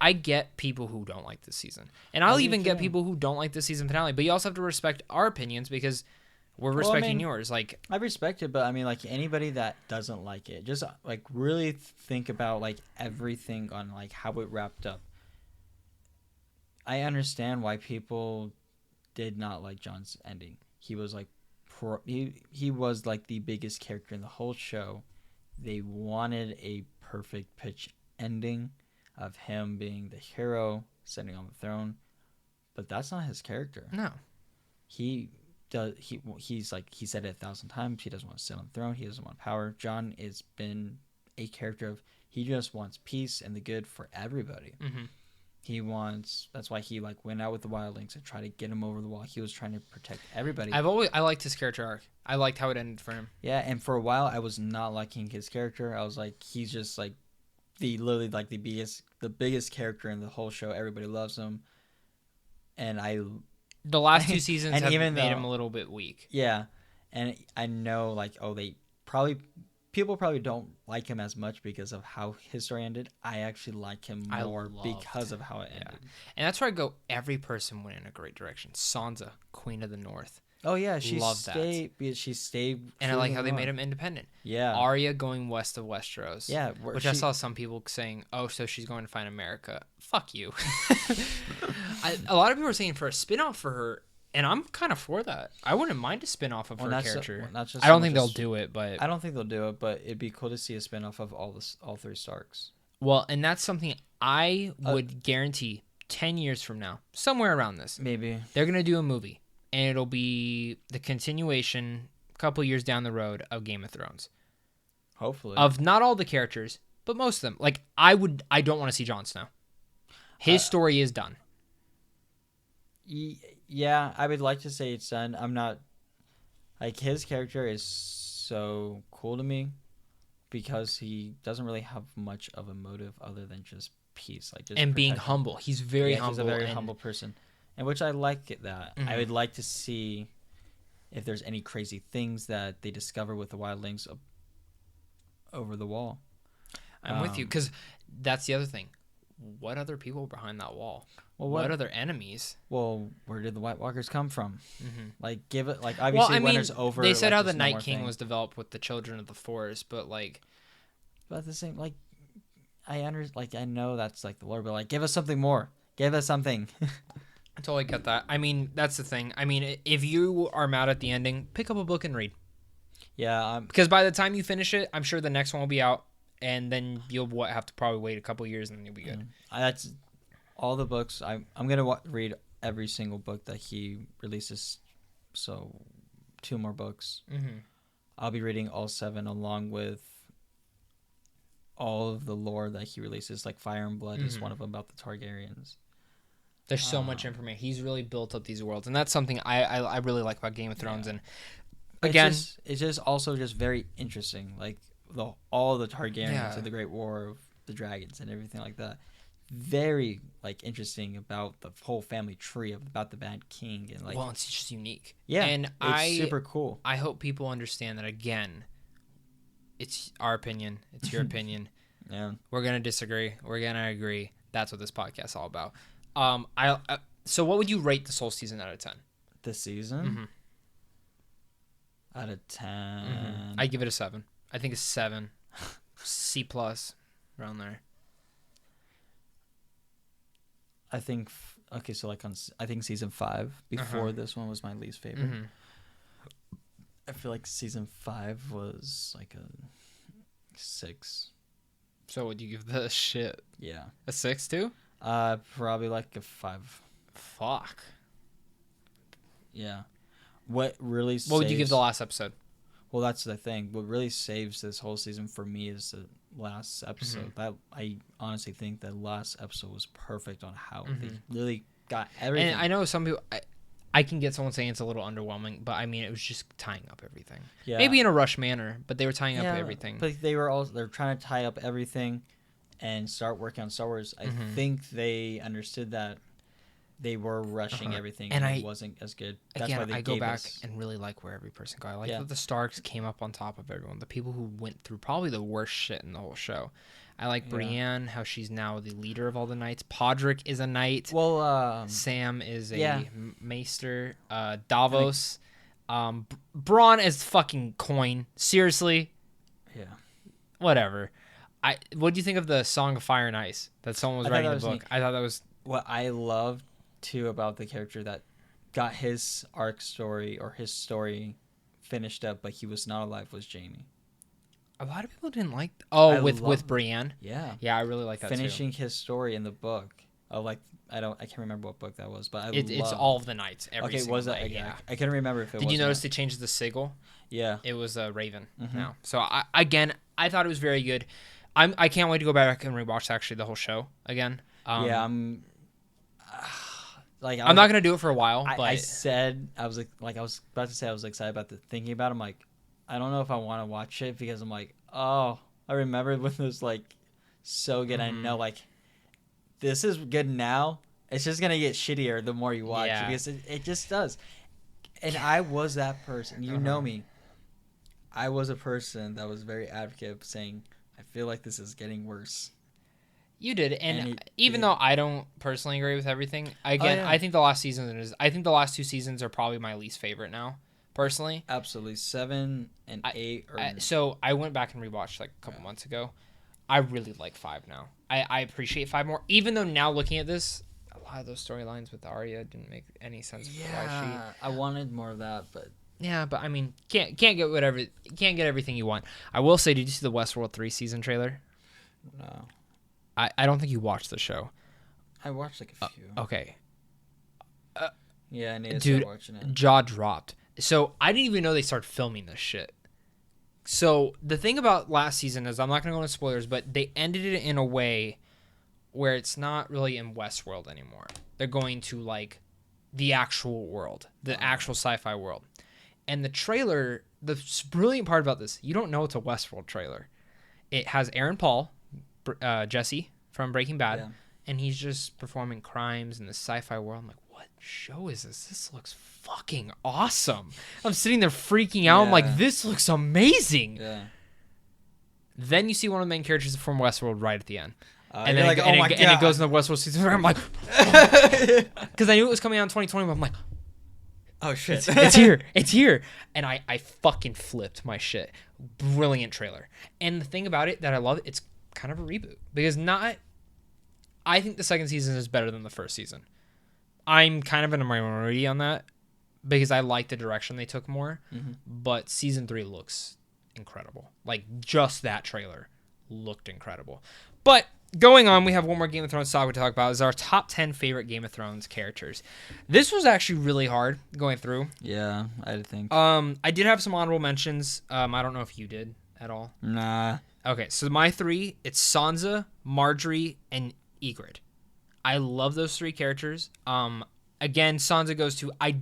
I get people who don't like this season. And I'll even get people who don't like this season finale. But you also have to respect our opinions because we're respecting yours. Like, I respect it, but I mean, like, anybody that doesn't like it, just like really think about like everything on like how it wrapped up. I understand why people did not like Jon's ending. He was like he was like the biggest character in the whole show. They wanted a perfect pitch ending of him being the hero sitting on the throne, but that's not his character. No. He's like, he said it 1,000 times, he doesn't want to sit on the throne, he doesn't want power. Jon has been a character of, he just wants peace and the good for everybody. That's why he like went out with the wildlings and tried to get him over the wall. He was trying to protect everybody. I liked his character arc. I liked how it ended for him. Yeah, and for a while I was not liking his character. I was like, he's just like the biggest character in the whole show. Everybody loves him, and the last 2 seasons have made him a little bit weak. Yeah, and I know like, people probably don't like him as much because of how his story ended. I actually like him more because of how it ended. And that's where I go, every person went in a great direction. Sansa, Queen of the North. Oh yeah, she stayed. And I like how they made him independent. Yeah. Arya going west of Westeros. Yeah. Which I saw some people saying, oh, so she's going to find America. Fuck you. A lot of people are saying for a spinoff for her, and I'm kind of for that. I wouldn't mind a spinoff of her character. I don't think they'll do it, but... I don't think they'll do it, but it'd be cool to see a spinoff of all 3 Starks. Well, and that's something I would guarantee 10 years from now, somewhere around this. Maybe. They're going to do a movie. And it'll be the continuation a couple years down the road of Game of Thrones. Hopefully. Of not all the characters, but most of them. Like, I don't want to see Jon Snow. His story is done. Yeah, I would like to say it's done. I'm not... Like, his character is so cool to me because he doesn't really have much of a motive other than just peace. Like, just and being humble. He's very humble. He's a very humble person. And which I like that. I would like to see if there's any crazy things that they discover with the wildlings over the wall. I'm with you, because that's the other thing. What other people behind that wall? Well, what other enemies? Well, where did the White Walkers come from? Like, give it, like, obviously winter's over. They said how the Night King was developed with the Children of the Forest, but like... But at the same, like, I know that's like the lore, but like, give us something more. Give us something. I totally get that. I mean, that's the thing. I mean, if you are mad at the ending, pick up a book and read. Yeah. Because by the time you finish it, I'm sure the next one will be out, and then you'll have to probably wait a couple years, and then you'll be good. That's all the books. I'm gonna read every single book that he releases. So, 2 more books. I'll be reading all 7 along with all of the lore that he releases. Like Fire and Blood is one of them about the Targaryens. There's so much information. He's really built up these worlds, and that's something I really like about Game of Thrones. And again, it's just also just very interesting, like all the Targaryens and the Great War of the Dragons and everything like that. Very like interesting about the whole family tree about the Mad King and like. Well, it's just unique. Yeah, and it's super cool. I hope people understand that. Again, it's our opinion. It's your opinion. Yeah, we're gonna disagree. We're gonna agree. That's what this podcast is all about. So what would you rate this whole season out of 10? This season? Out of 10. I give it a 7. I think it's 7. C+, around there. I think, okay, so like I think season 5 before this one was my least favorite. I feel like season 5 was like a 6. So would you give the shit? Yeah. A 6 too? Probably like a 5. Fuck. Yeah. What really What would you give the last episode? Well, that's the thing. What really saves this whole season for me is the last episode. That I honestly think the last episode was perfect on how they really got everything. And I know some people... I can get someone saying it's a little underwhelming, but I mean, it was just tying up everything. Yeah. Maybe in a rush manner, but they were tying up everything. But they're trying to tie up everything and start working on Star Wars. I think they understood that they were rushing everything and it wasn't as good. That's why they I go back and really like where every person got. I like that the Starks came up on top of everyone. The people who went through probably the worst shit in the whole show. I like Brienne, how she's now the leader of all the knights. Podrick is a knight. Well, Sam is a maester. Davos. Bronn is fucking coin. Seriously. Yeah. Whatever. What do you think of the Song of Fire and Ice that someone was writing in the book? I thought that was... What I loved, too, about the character that got his arc story or his story finished up, but he was not alive, was Jaime. A lot of people didn't like... with Brienne? Yeah. Yeah, I really like that, finishing his story in the book. I can't remember what book that was, but it's all of the knights. Was that? Yeah. I can't remember if it was. Did you notice they changed the sigil? Yeah. It was a raven now. So, I thought it was very good. I can't wait to go back and rewatch actually the whole show again. I'm not gonna do it for a while. But I was about to say I was excited about thinking about it. I'm like, I don't know if I want to watch it because I'm like, oh, I remember when it was like so good. I know like this is good now. It's just gonna get shittier the more you watch it because it just does. And I was that person. You know me. I was a person that was very advocate of saying, I feel like this is getting worse. You did, and even though I don't personally agree with everything, I think the last two seasons are probably my least favorite now, personally. Absolutely, 7 and 8. So I went back and rewatched like a couple months ago. I really like 5 now. I appreciate 5 more, even though now looking at this, a lot of those storylines with Arya didn't make any sense. I wanted more of that, but. Yeah, but I mean, can't get everything you want. I will say, did you see the Westworld 3 season trailer? No. I don't think you watched the show. I watched like a few. Okay. Yeah, I need to start watching it. Jaw dropped. So I didn't even know they started filming this shit. So the thing about last season is, I'm not going to go into spoilers, but they ended it in a way where it's not really in Westworld anymore. They're going to like the actual world, the actual sci-fi world. And the trailer, the brilliant part about this, you don't know it's a Westworld trailer. It has Aaron Paul, Jesse from Breaking Bad, and he's just performing crimes in the sci-fi world. I'm like, what show is this? This looks fucking awesome. I'm sitting there freaking out. I'm like, this looks amazing. Yeah. Then you see one of the main characters from Westworld right at the end. And then and it goes into the Westworld season. I'm like, because I knew it was coming out in 2020, but I'm like, oh shit, it's here. And I fucking flipped my shit. Brilliant trailer. And the thing about it that I love, it's kind of a reboot, because I think the second season is better than the first season. I'm kind of in a minority on that because I like the direction they took more. But season 3 looks incredible. Like, just that trailer looked incredible. But going on, we have one more Game of Thrones topic to talk about. Is our top 10 favorite Game of Thrones characters. This was actually really hard going through. Yeah, I think. I did have some honorable mentions. I don't know if you did at all. Nah. Okay, so my 3, it's Sansa, Marjorie, and Ygritte. I love those 3 characters. Again, Sansa goes to... I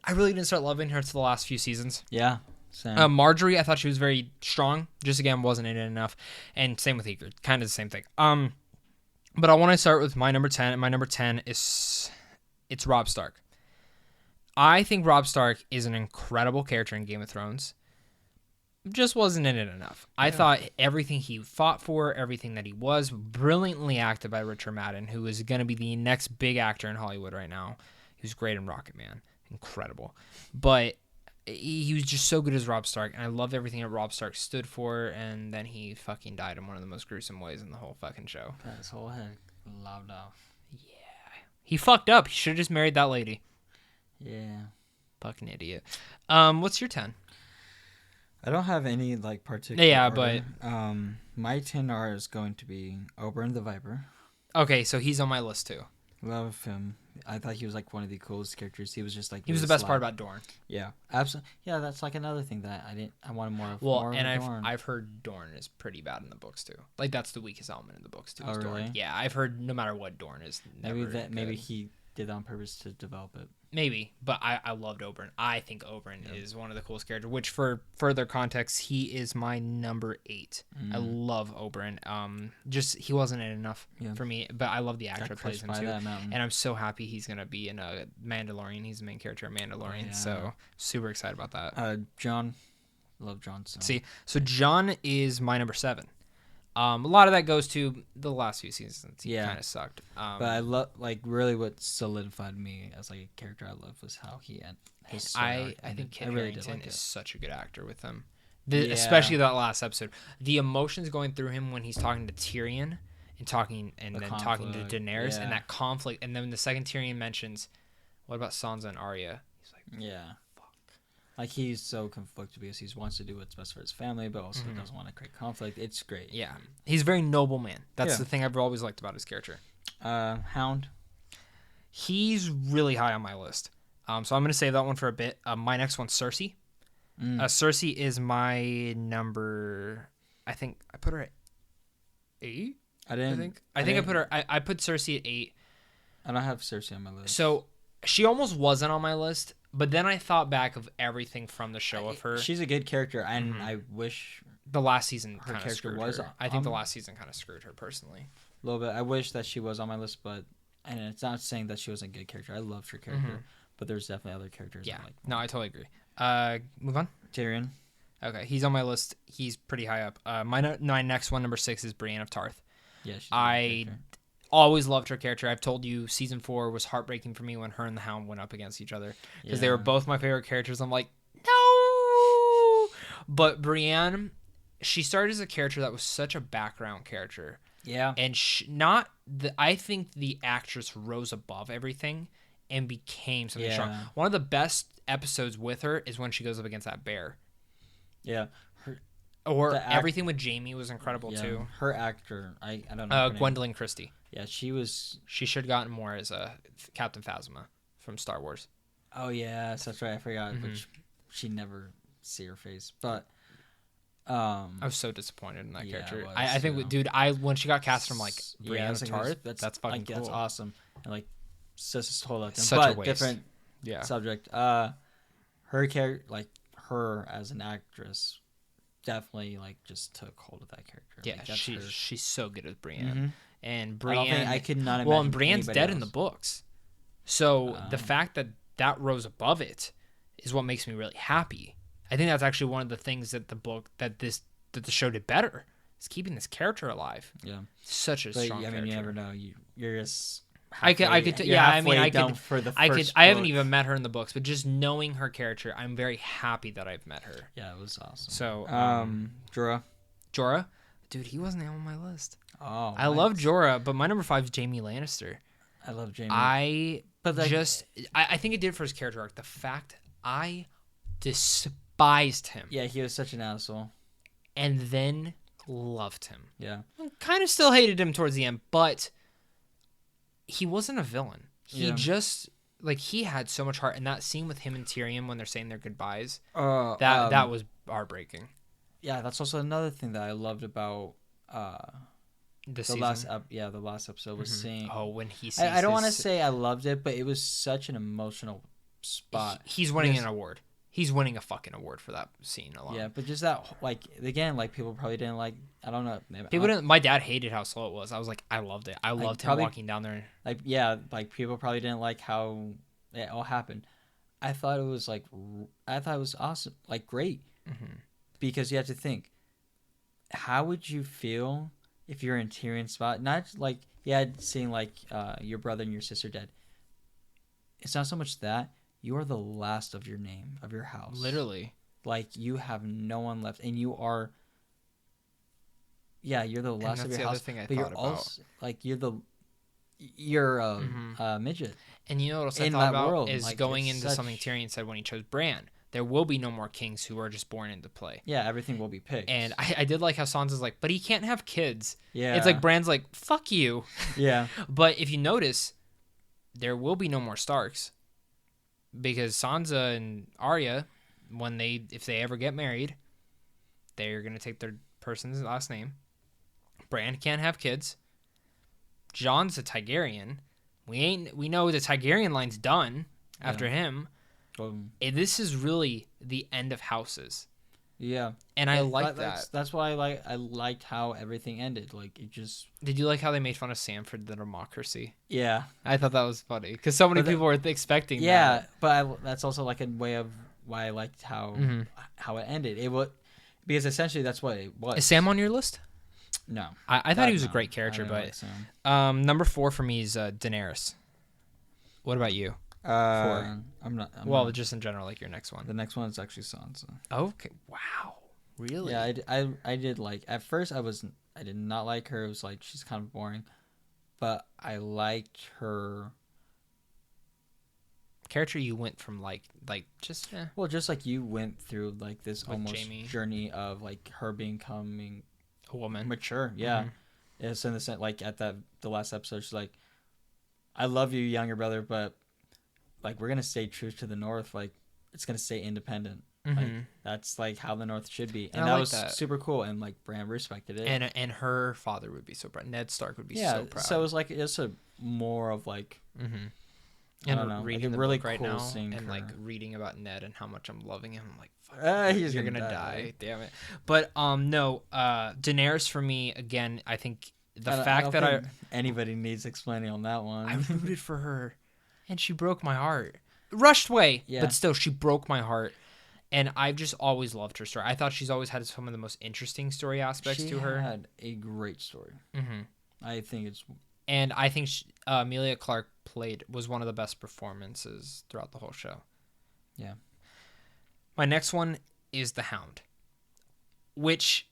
really didn't start loving her until the last few seasons. Yeah, same. Marjorie, I thought she was very strong. Just, again, wasn't in it enough. And same with Ygritte. Kind of the same thing. But I want to start with my number 10. And my number 10 it's Robb Stark. I think Robb Stark is an incredible character in Game of Thrones. Just wasn't in it enough. I thought everything he fought for, everything that he was, brilliantly acted by Richard Madden, who is going to be the next big actor in Hollywood right now. He was great in Rocket Man. Incredible. But he was just so good as Robb Stark, and I loved everything that Robb Stark stood for, and then he fucking died in one of the most gruesome ways in the whole fucking show. Got his whole head lobbed off. Yeah. He fucked up. He should have just married that lady. Yeah. Fucking idiot. What's your 10? I don't have any like particular. Yeah, order. But my 10 is going to be Oberyn the Viper. Okay, so he's on my list too. Love him. I thought he was like one of the coolest characters. He was just like he was the best part about Dorne. Yeah, absolutely. Yeah, that's like another thing that I wanted more of. Well, more and of Dorne. I've heard Dorne is pretty bad in the books too. Like that's the weakest element in the books too. Oh, really? Dorne. Yeah, I've heard no matter what, Dorne is never maybe he did that on purpose to develop it. Maybe, but I loved Oberyn. I think Oberyn is one of the coolest characters, which for further context, he is my number 8. I love Oberyn. Just he wasn't in enough for me, but I love the actor that plays him too. And I'm so happy he's going to be in a Mandalorian. He's the main character of Mandalorian, so super excited about that. Jon. Love Jon Snow. See, so Jon is my number 7. A lot of that goes to the last few seasons. He kind of sucked. But I love, like, really what solidified me as, like, a character I love was how he had his story. I think Kit Harington is such a good actor with him. Especially that last episode. The emotions going through him when he's talking to Tyrion and talking to Daenerys and that conflict. And then the second Tyrion mentions, what about Sansa and Arya? He's like, fuck. Like, he's so conflicted because he wants to do what's best for his family, but also doesn't want to create conflict. It's great. Yeah. He's a very noble man. That's the thing I've always liked about his character. Hound. He's really high on my list. So I'm going to save that one for a bit. My next one's Cersei. Cersei is my number. I think I put her at 8. I think I put her. I put Cersei at 8. I don't have Cersei on my list. So she almost wasn't on my list, but then I thought back of everything from the show of her. She's a good character, and I wish the last season her character was. Her. I think the last season kind of screwed her personally. A little bit. I wish that she was on my list, but and it's not saying that she wasn't a good character. I loved her character, but there's definitely other characters. Yeah. I like. No, I totally agree. Move on. Tyrion. Okay, he's on my list. He's pretty high up. My next one, number 6, is Brienne of Tarth. Yeah, she's I always loved her character. I've told you season 4 was heartbreaking for me when her and the Hound went up against each other because they were both my favorite characters. I'm like, no. But Brienne, she started as a character that was such a background character. Yeah. And I think the actress rose above everything and became something strong. One of the best episodes with her is when she goes up against that bear. Yeah. Everything with Jaime was incredible too. Her actor, I don't know. Gwendolyn Christie. Yeah, she should have gotten more as a Captain Phasma from Star Wars. Oh yeah, that's right. I forgot. But she never see her face. But I was so disappointed in that character. I think, dude, when she got cast from like Brienne of Tarth, that's fucking cool. That's awesome. And like, such a whole other thing. Such a waste. Different subject. Her character, like her as an actress, definitely like just took hold of that character. Yeah, like, she's so good at Brienne. And Brienne, I could not imagine. Well, and Brienne's dead else. in the books, so the fact that rose above it is what makes me really happy. I think that's actually one of the things that the show did better is keeping this character alive. Yeah, such a strong character. You never know. You're just. I could. I haven't book. even met her in the books, but just knowing her character, I'm very happy that I've met her. Yeah, it was awesome. So, Jorah, dude, he wasn't on my list. Oh, I love Jorah, but my number 5 is Jaime Lannister. I love Jaime. I think it did for his character arc. The fact I despised him. Yeah, he was such an asshole. And then loved him. Yeah. Kind of still hated him towards the end, but he wasn't a villain. He just he had so much heart. And that scene with him and Tyrion when they're saying their goodbyes, that was heartbreaking. Yeah, that's also another thing that I loved about the last episode was seeing. Oh, when he sees I don't want to say I loved it, but it was such an emotional spot. He's winning an award. He's winning a fucking award for that scene alone. Yeah, but just that, like, again, like, people probably didn't like. I don't know. People didn't. My dad hated how slow it was. I was like, I loved it. I loved him walking down there. Like, people probably didn't like how it all happened. I thought it was awesome, like, great, because you have to think, how would you feel if you're in Tyrion's spot? Not like seeing like your brother and your sister dead. It's not so much that. You are the last of your name, of your house. Literally. Like, you have no one left. And you are... Yeah, you're the last of your house. Thing I but thought you're about. also... Like, you're a midget. And you know what else I thought about? Is like, going into something Tyrion said when he chose Bran. There will be no more kings who are just born into play. Yeah, everything will be picked. And I did like how Sansa's like, but he can't have kids. Yeah. It's like Bran's like, fuck you. Yeah. But if you notice, there will be no more Starks. Because Sansa and Arya, if they ever get married, they're gonna take their person's last name. Bran can't have kids. Jon's a Targaryen. We know the Targaryen line's done after him. This is really the end of houses. Yeah, and I like that. That's why I liked how everything ended. Like, it just. Did you like how they made fun of Sam for the democracy? Yeah, I thought that was funny because so many people were expecting. Yeah, that. But that's also like a way of why I liked how it ended. It was because essentially that's what it was. Is Sam on your list? No. I thought he was a great character, but number 4 for me is Daenerys. What about you? 4. I'm not. Just in general, like your next one. The next one is actually Sansa. Okay. Wow. Really? Yeah, I did like. At first, I did not like her. It was like she's kind of boring, but I liked her character. You went from just just like you went through like this with almost Jaime. Journey of like her becoming a woman, mature. Yeah, it's in the sense like at the last episode, she's like, "I love you, younger brother, but like we're gonna stay true to the North. Like it's gonna stay independent." Like that's like how the North should be, and that was super cool. And like Bran respected it, and her father would be so proud. Ned Stark would be so proud. So it was like it's a more of like, I don't know, reading like the really book right cool now seeing and her. like reading about Ned and how much I'm loving him. I'm like, fuck, you're gonna die, damn it. But no, Daenerys for me again. I think the fact that anybody needs explaining on that one. I rooted for her, and she broke my heart. Rushed way, but still, she broke my heart. And I've just always loved her story. I thought she's always had some of the most interesting story aspects to her. She had a great story. I think it's... And I think Emilia Clarke was one of the best performances throughout the whole show. Yeah. My next one is The Hound. Which,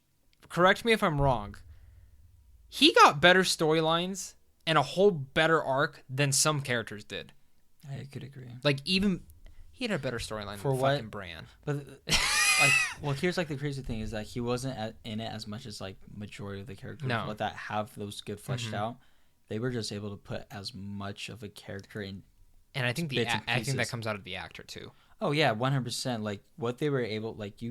correct me if I'm wrong, he got better storylines and a whole better arc than some characters did. I could agree. Like, even... He had a better storyline than fucking Bran. But like, well, here's like the crazy thing is that he wasn't in it as much as like majority of the characters that have those good fleshed out. They were just able to put as much of a character in. And I think I think that comes out of the actor too. Oh yeah, 100%. Like what they were able, like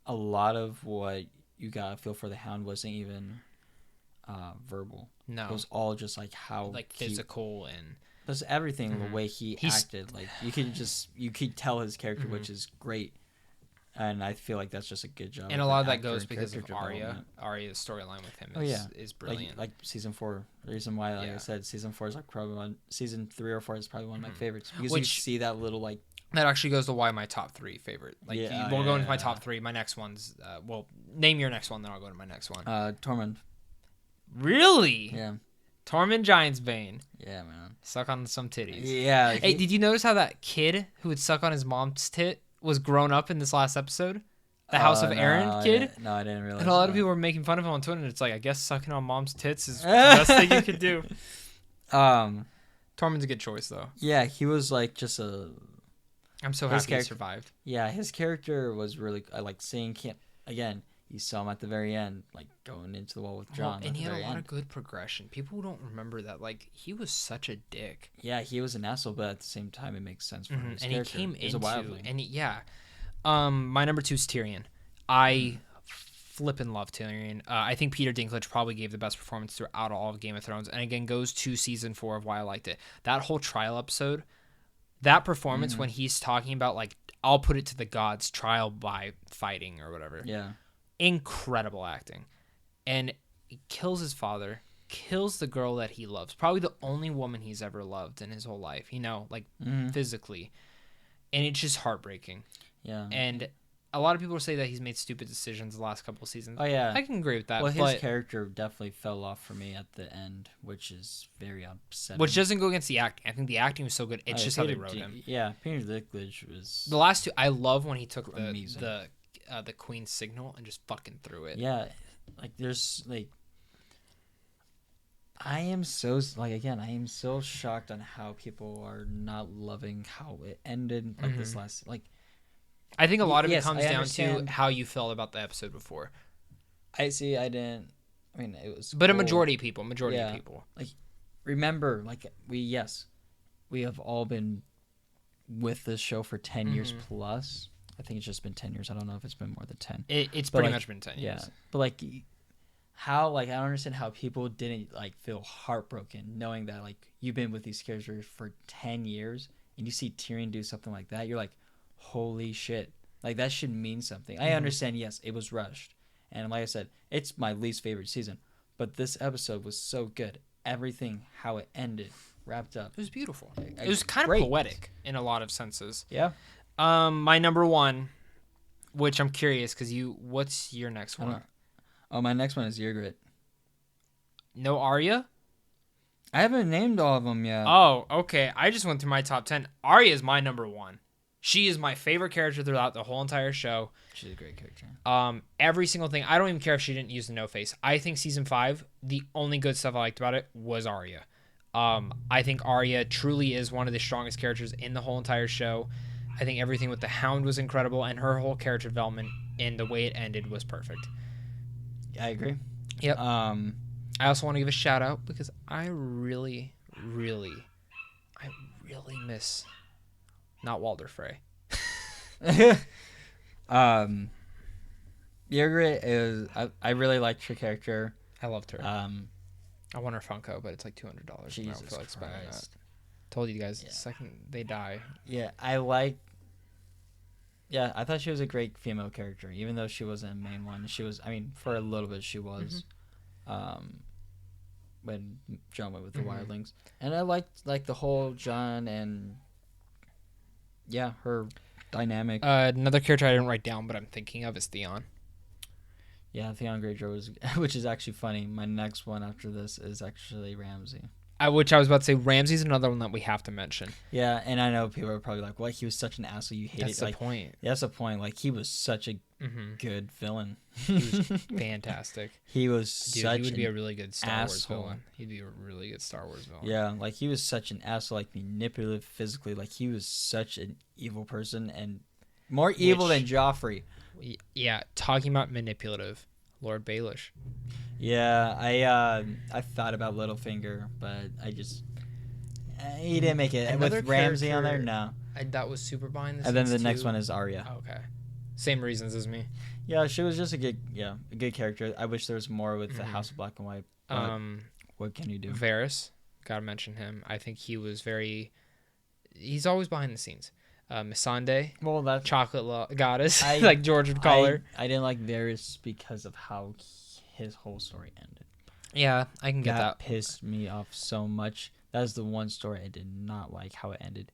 a lot of what you got to feel for the Hound wasn't even verbal. No, it was all just like how physical and. That's everything. The way he acted, like you could tell his character, which is great, and I feel like that's just a good job. And a lot of that goes because of Arya. Arya's storyline with him is brilliant. Like season 4. The reason why, like I said, season 4 is like probably season 3 or 4 is probably one of my favorites because you see that little like. That actually goes to why my top 3 favorite. Like we'll go into my top 3. My next one's name your next one, then I'll go to my next one. Tormund. Really? Yeah. Tormund Giantsbane. Yeah, man. Suck on some titties. Yeah. Hey, did you notice how that kid who would suck on his mom's tit was grown up in this last episode? The House of Aaron kid? I didn't realize. And a lot of people were making fun of him on Twitter, and it's like, I guess sucking on mom's tits is the best thing you could do. Tormund's a good choice, though. Yeah, he was like just a... I'm so happy he survived. Yeah, his character was really... I like seeing him... Again... You saw him at the very end, like going into the wall with Jon. And he had a lot of good progression. People don't remember that. Like, he was such a dick. Yeah, he was an asshole, but at the same time, it makes sense for his character. And he came into... a wildling. And my number 2 is Tyrion. I flippin' love Tyrion. I think Peter Dinklage probably gave the best performance throughout all of Game of Thrones. And again, goes to season 4 of why I liked it. That whole trial episode, that performance when he's talking about, like, I'll put it to the gods, trial by fighting or whatever. Yeah. Incredible acting. And he kills his father, kills the girl that he loves, probably the only woman he's ever loved in his whole life, physically. And it's just heartbreaking. Yeah. And a lot of people say that he's made stupid decisions the last couple of seasons. Oh, yeah. I can agree with that. Well, his character definitely fell off for me at the end, which is very upsetting. Which doesn't go against the acting. I think the acting was so good. It's just how they wrote him. Yeah, Peter Dinklage was... The last 2, I love when he took the Queen's signal and just fucking threw it. Yeah, like there's like I am so shocked on how people are not loving how it ended this last I think a lot of it comes down to how you felt about the episode before. I didn't it was but cool. A majority of people like remember like we have all been with this show for 10 years plus. I think it's just been 10 years. I don't know if it's been more than 10. It's pretty much been 10 years. Yeah. But like how I don't understand how people didn't like feel heartbroken knowing that like you've been with these characters for 10 years and you see Tyrion do something like that. You're like, holy shit. Like that should mean something. I understand, yes, it was rushed. And like I said, it's my least favorite season. But this episode was so good. Everything, how it ended, wrapped up. It was beautiful. It was kind of poetic in a lot of senses. Yeah. My number 1, which I'm curious because what's your next one? Oh, my next one is Ygritte. No Arya? I haven't named all of them yet. Oh, okay. I just went through my top 10. Arya is my number 1. She is my favorite character throughout the whole entire show. She's a great character. Every single thing. I don't even care if she didn't use the no face. I think season 5, the only good stuff I liked about it was Arya. I think Arya truly is one of the strongest characters in the whole entire show. I think everything with the Hound was incredible, and her whole character development and the way it ended was perfect. Yeah, I agree. Yep. I also want to give a shout out because I really miss not Walder Frey. Ygritte is I really liked her character. I loved her. I want her Funko, but it's like $200. Jesus I don't feel like spending that. Christ. Told you guys, the second they die. Yeah, I thought she was a great female character, even though she wasn't a main one. She was, I mean, for a little bit she was. When Jon went with the wildlings. And I liked the whole Jon and her dynamic. Another character I didn't write down, but I'm thinking of is Theon. Yeah, Theon Greyjoy was, which is actually funny. My next one after this is actually Ramsay. Which I was about to say, Ramsay's another one that we have to mention. Yeah, and I know people are probably like, "What? He was such an asshole. You hate it." That's the point. That's the point. Like, he was such a good villain. He was fantastic. He was He would be a really good Star Wars villain. He'd be a really good Star Wars villain. Yeah, like he was such an asshole, like manipulative physically. Like he was such an evil person and more evil than Joffrey. Yeah, talking about manipulative, Lord Baelish. Yeah, I thought about Littlefinger, but I just he didn't make it. Another with Ramsay on there, no. That was super behind the scenes. And then the too. next one is Arya. Okay, same reasons as me. Yeah, she was just a good character. I wish there was more with the House of Black and White. But what can you do? Varys, gotta mention him. I think he was he's always behind the scenes. Missandei, well, that's chocolate goddess, like George would call her. I didn't like Varys because of how his whole story ended. Yeah, I can get that. That pissed me off so much. That's the one story I did not like how it ended.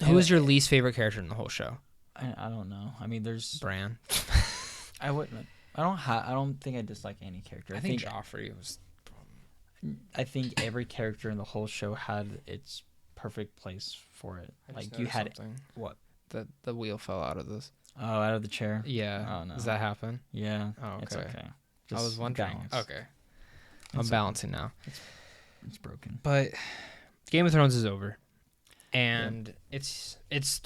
Who was your least favorite character in the whole show? I don't know. I mean, there's Bran. I wouldn't. I don't think I dislike any character. I think Joffrey was. I think every character in the whole show had its perfect place for it. Like you had something. What? The wheel fell out of this. Oh, out of the chair. Yeah. Oh no. Does that happen? Yeah. Oh, okay. It's okay. I was wondering. Balance. Okay. I'm balancing now. It's broken. But Game of Thrones is over. And it's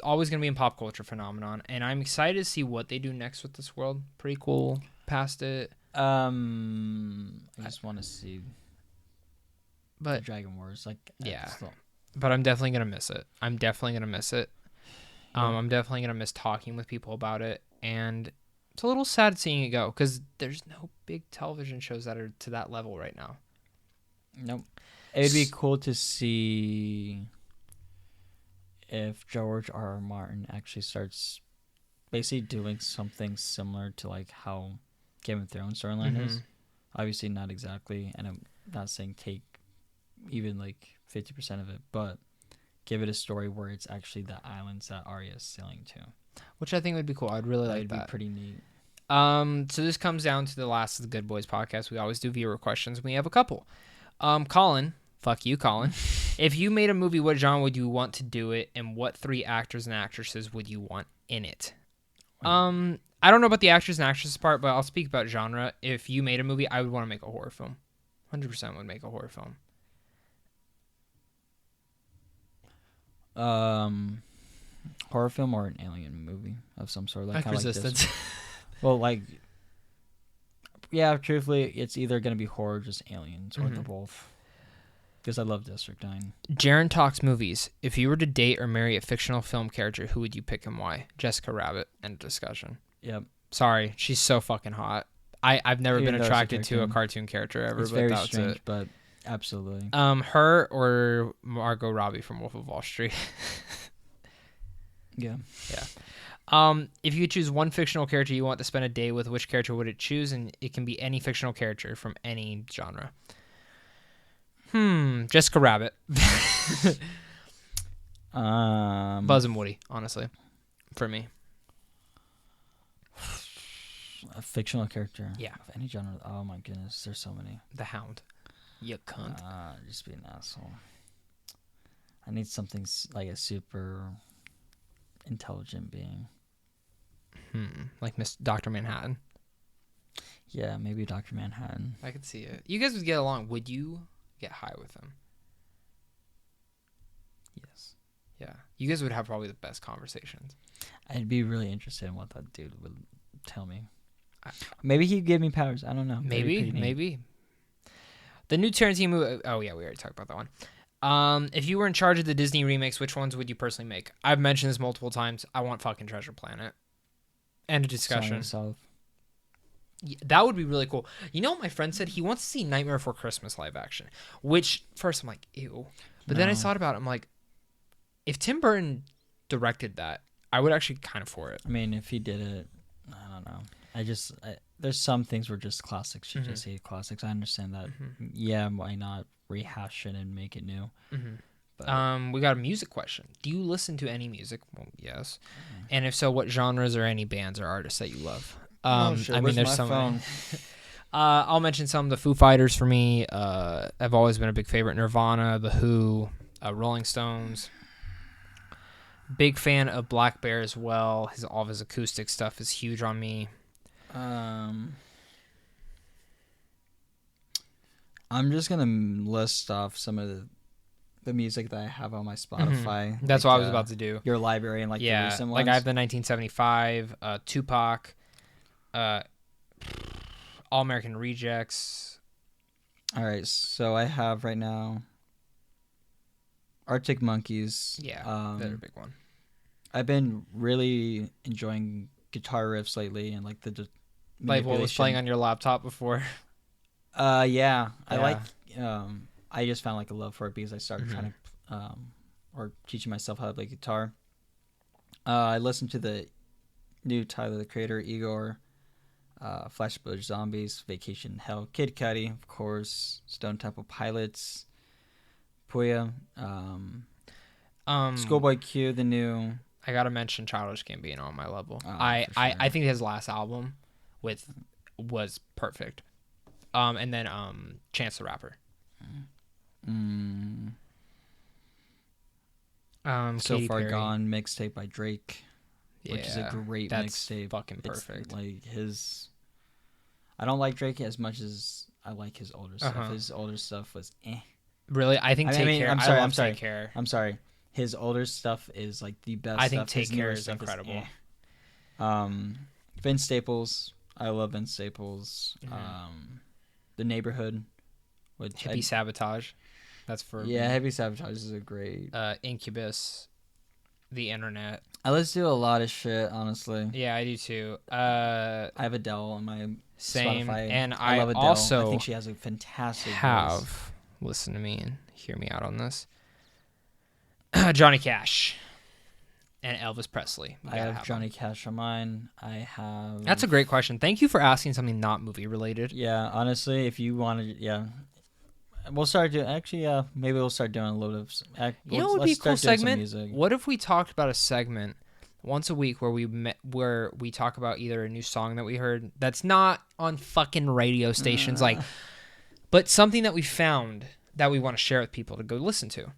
always going to be a pop culture phenomenon. And I'm excited to see what they do next with this world. Prequel, past it. I just want to see Dragon Wars. But I'm definitely going to miss it. I'm definitely going to miss talking with people about it. And it's a little sad seeing it go because there's no big television shows that are to that level right now. Nope. It'd be cool to see if George R.R. Martin actually starts basically doing something similar to like how Game of Thrones storyline is. Obviously not exactly, and I'm not saying take even like 50% of it, but give it a story where it's actually the islands that Arya is sailing to. Which I think would be cool. I'd really like that. That'd be pretty neat. So this comes down to the last of the Good Boys podcast. We always do viewer questions. We have a couple. Colin, fuck you, Colin. If you made a movie, what genre would you want to do it, and what 3 actors and actresses would you want in it? I don't know about the actors and actresses part, but I'll speak about genre. If you made a movie, I would want to make a horror film. 100% would make a horror film. Horror film or an alien movie of some sort, like Resistance. Like well, like truthfully, it's either gonna be horror or just aliens or the both. Because I love District 9. Jaren talks movies. If you were to date or marry a fictional film character, who would you pick and why? Jessica Rabbit. End of discussion. Yep. Sorry, she's so fucking hot. I've never been attracted to a cartoon character ever. It's very strange, but absolutely. Her or Margot Robbie from Wolf of Wall Street. Yeah. If you could choose one fictional character you want to spend a day with, which character would it choose? And it can be any fictional character from any genre. Jessica Rabbit. Buzz and Woody, honestly, for me. A fictional character. Yeah. Of any genre. Oh my goodness, there's so many. The Hound. You cunt. Just be an asshole. I need something like a super intelligent being. Like Dr. Manhattan. Yeah, maybe Dr. Manhattan. I could see it. You guys would get along. Would you get high with him? Yes. Yeah. You guys would have probably the best conversations. I'd be really interested in what that dude would tell me. Maybe he'd give me powers. I don't know. Maybe. The new Tarantino movie. Oh, yeah, we already talked about that one. If you were in charge of the Disney remakes, which ones would you personally make? I've mentioned this multiple times. I want fucking Treasure Planet. End of discussion. Yeah, that would be really cool. You know what my friend said? He wants to see Nightmare Before Christmas live action. Which, first, I'm like, ew. But then I thought about it. I'm like, if Tim Burton directed that, I would actually kind of for it. I mean, if he did it, I don't know. There's some things were just classics. You just hate classics. I understand that. Yeah, why not rehash it and make it new? But, we got a music question. Do you listen to any music? Well, yes. And if so, what genres or any bands or artists that you love? Sure. I mean, there's some. I'll mention some. The Foo Fighters for me. I've always been a big favorite. Nirvana, The Who, Rolling Stones. Big fan of Black Bear as well. All of his acoustic stuff is huge on me. I'm just gonna list off some of the music that I have on my Spotify. That's what I was about to do. Your library and the recent ones. Like I have the 1975, Tupac, All American Rejects. All right, so I have right now Arctic Monkeys. Yeah, they're a big one. I've been really enjoying guitar riffs lately and like the like what was playing on your laptop before. Yeah. I like. I just found like a love for it because I started trying to, or teaching myself how to play guitar. I listened to the new Tyler the Creator, Igor, Flash Village Zombies, Vacation Hell, Kid Cudi, of course, Stone Temple Pilots, Puya, Schoolboy Q, the new. I gotta mention Childish Gambino on my level. Sure. I think his last album was perfect. And then Chance the Rapper. So Far Perry. Gone mixtape by Drake, which is a great mixtape. Fucking perfect. It's like his. I don't like Drake as much as I like his older stuff. His older stuff was eh. Really, I think Take Care. I'm sorry. Take Care. I'm sorry. His older stuff is like the best. I think Take Care is incredible. Vince Staples. I love Vince Staples. The Neighborhood. Hippie Sabotage. That's for Hippie Sabotage is a great. Incubus. The Internet. I listen to a lot of shit, honestly. Yeah, I do too. I have Adele on my Spotify. And I love Adele. also I think she has a fantastic voice. Listen to me and hear me out on this. Johnny Cash and Elvis Presley. I have Johnny Cash on mine. I have. That's a great question. Thank you for asking something not movie related. Yeah, honestly, if you wanted, we'll start doing. Actually, maybe we'll start doing a load of. You know what would be a cool segment? What if we talked about a segment once a week where we talk about either a new song that we heard that's not on fucking radio stations, but something that we found that we want to share with people to go listen to.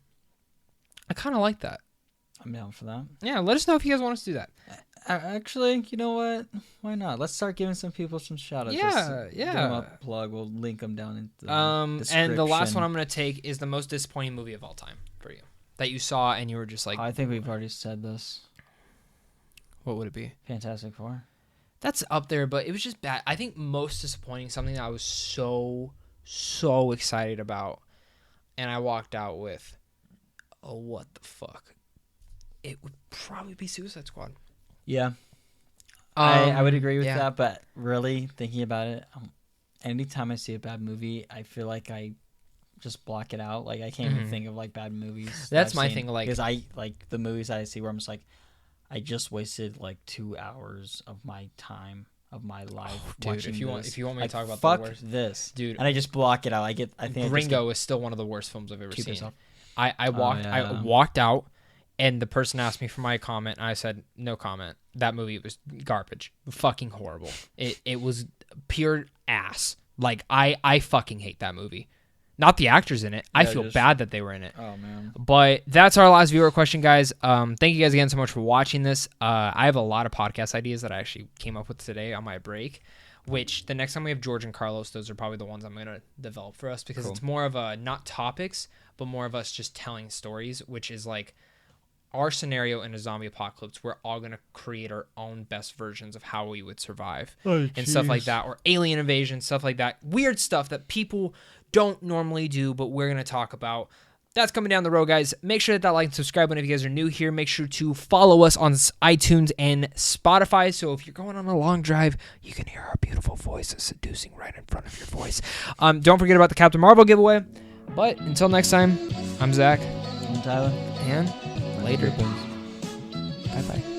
I kind of like that. I'm down for that. Yeah, let us know if you guys want us to do that. Actually, you know what? Why not? Let's start giving some people some shout-outs. Yeah. Give them a plug. We'll link them down in the description. And the last one I'm going to take is the most disappointing movie of all time for you. That you saw and you were just like... I think we've already said this. What would it be? Fantastic Four. That's up there, but it was just bad. I think most disappointing, something that I was so excited about, and I walked out with, oh, what the fuck? It would probably be Suicide Squad. Yeah. I would agree with that, but really, thinking about it, anytime I see a bad movie, I feel like I just block it out. Like, I can't even think of, like, bad movies. That's my thing. Like, because I, like, the movies that I see where I'm just like, I just wasted, like, 2 hours of my time, of my life. Dude, if you want me to talk about fuck the worst, this, dude, and I just block it out. I think Gringo is still one of the worst films I've ever seen. Yourself. I walked out, and the person asked me for my comment, and I said no comment. That movie was garbage, fucking horrible. It was pure ass. Like I fucking hate that movie. Not the actors in it. I feel bad that they were in it. Oh man. But that's our last viewer question, guys. Thank you guys again so much for watching this. I have a lot of podcast ideas that I actually came up with today on my break. Which the next time we have George and Carlos, those are probably the ones I'm going to develop for us because it's more of a not topics, but more of us just telling stories, which is like our scenario in a zombie apocalypse. We're all going to create our own best versions of how we would survive and stuff like that, or alien invasion, stuff like that. Weird stuff that people don't normally do, but we're going to talk about. That's coming down the road, guys. Make sure to hit that like and subscribe button if you guys are new here. Make sure to follow us on iTunes and Spotify. So if you're going on a long drive, you can hear our beautiful voices seducing right in front of your voice. Don't forget about the Captain Marvel giveaway. But until next time, I'm Zach. I'm Tyler. And later. Bye-bye.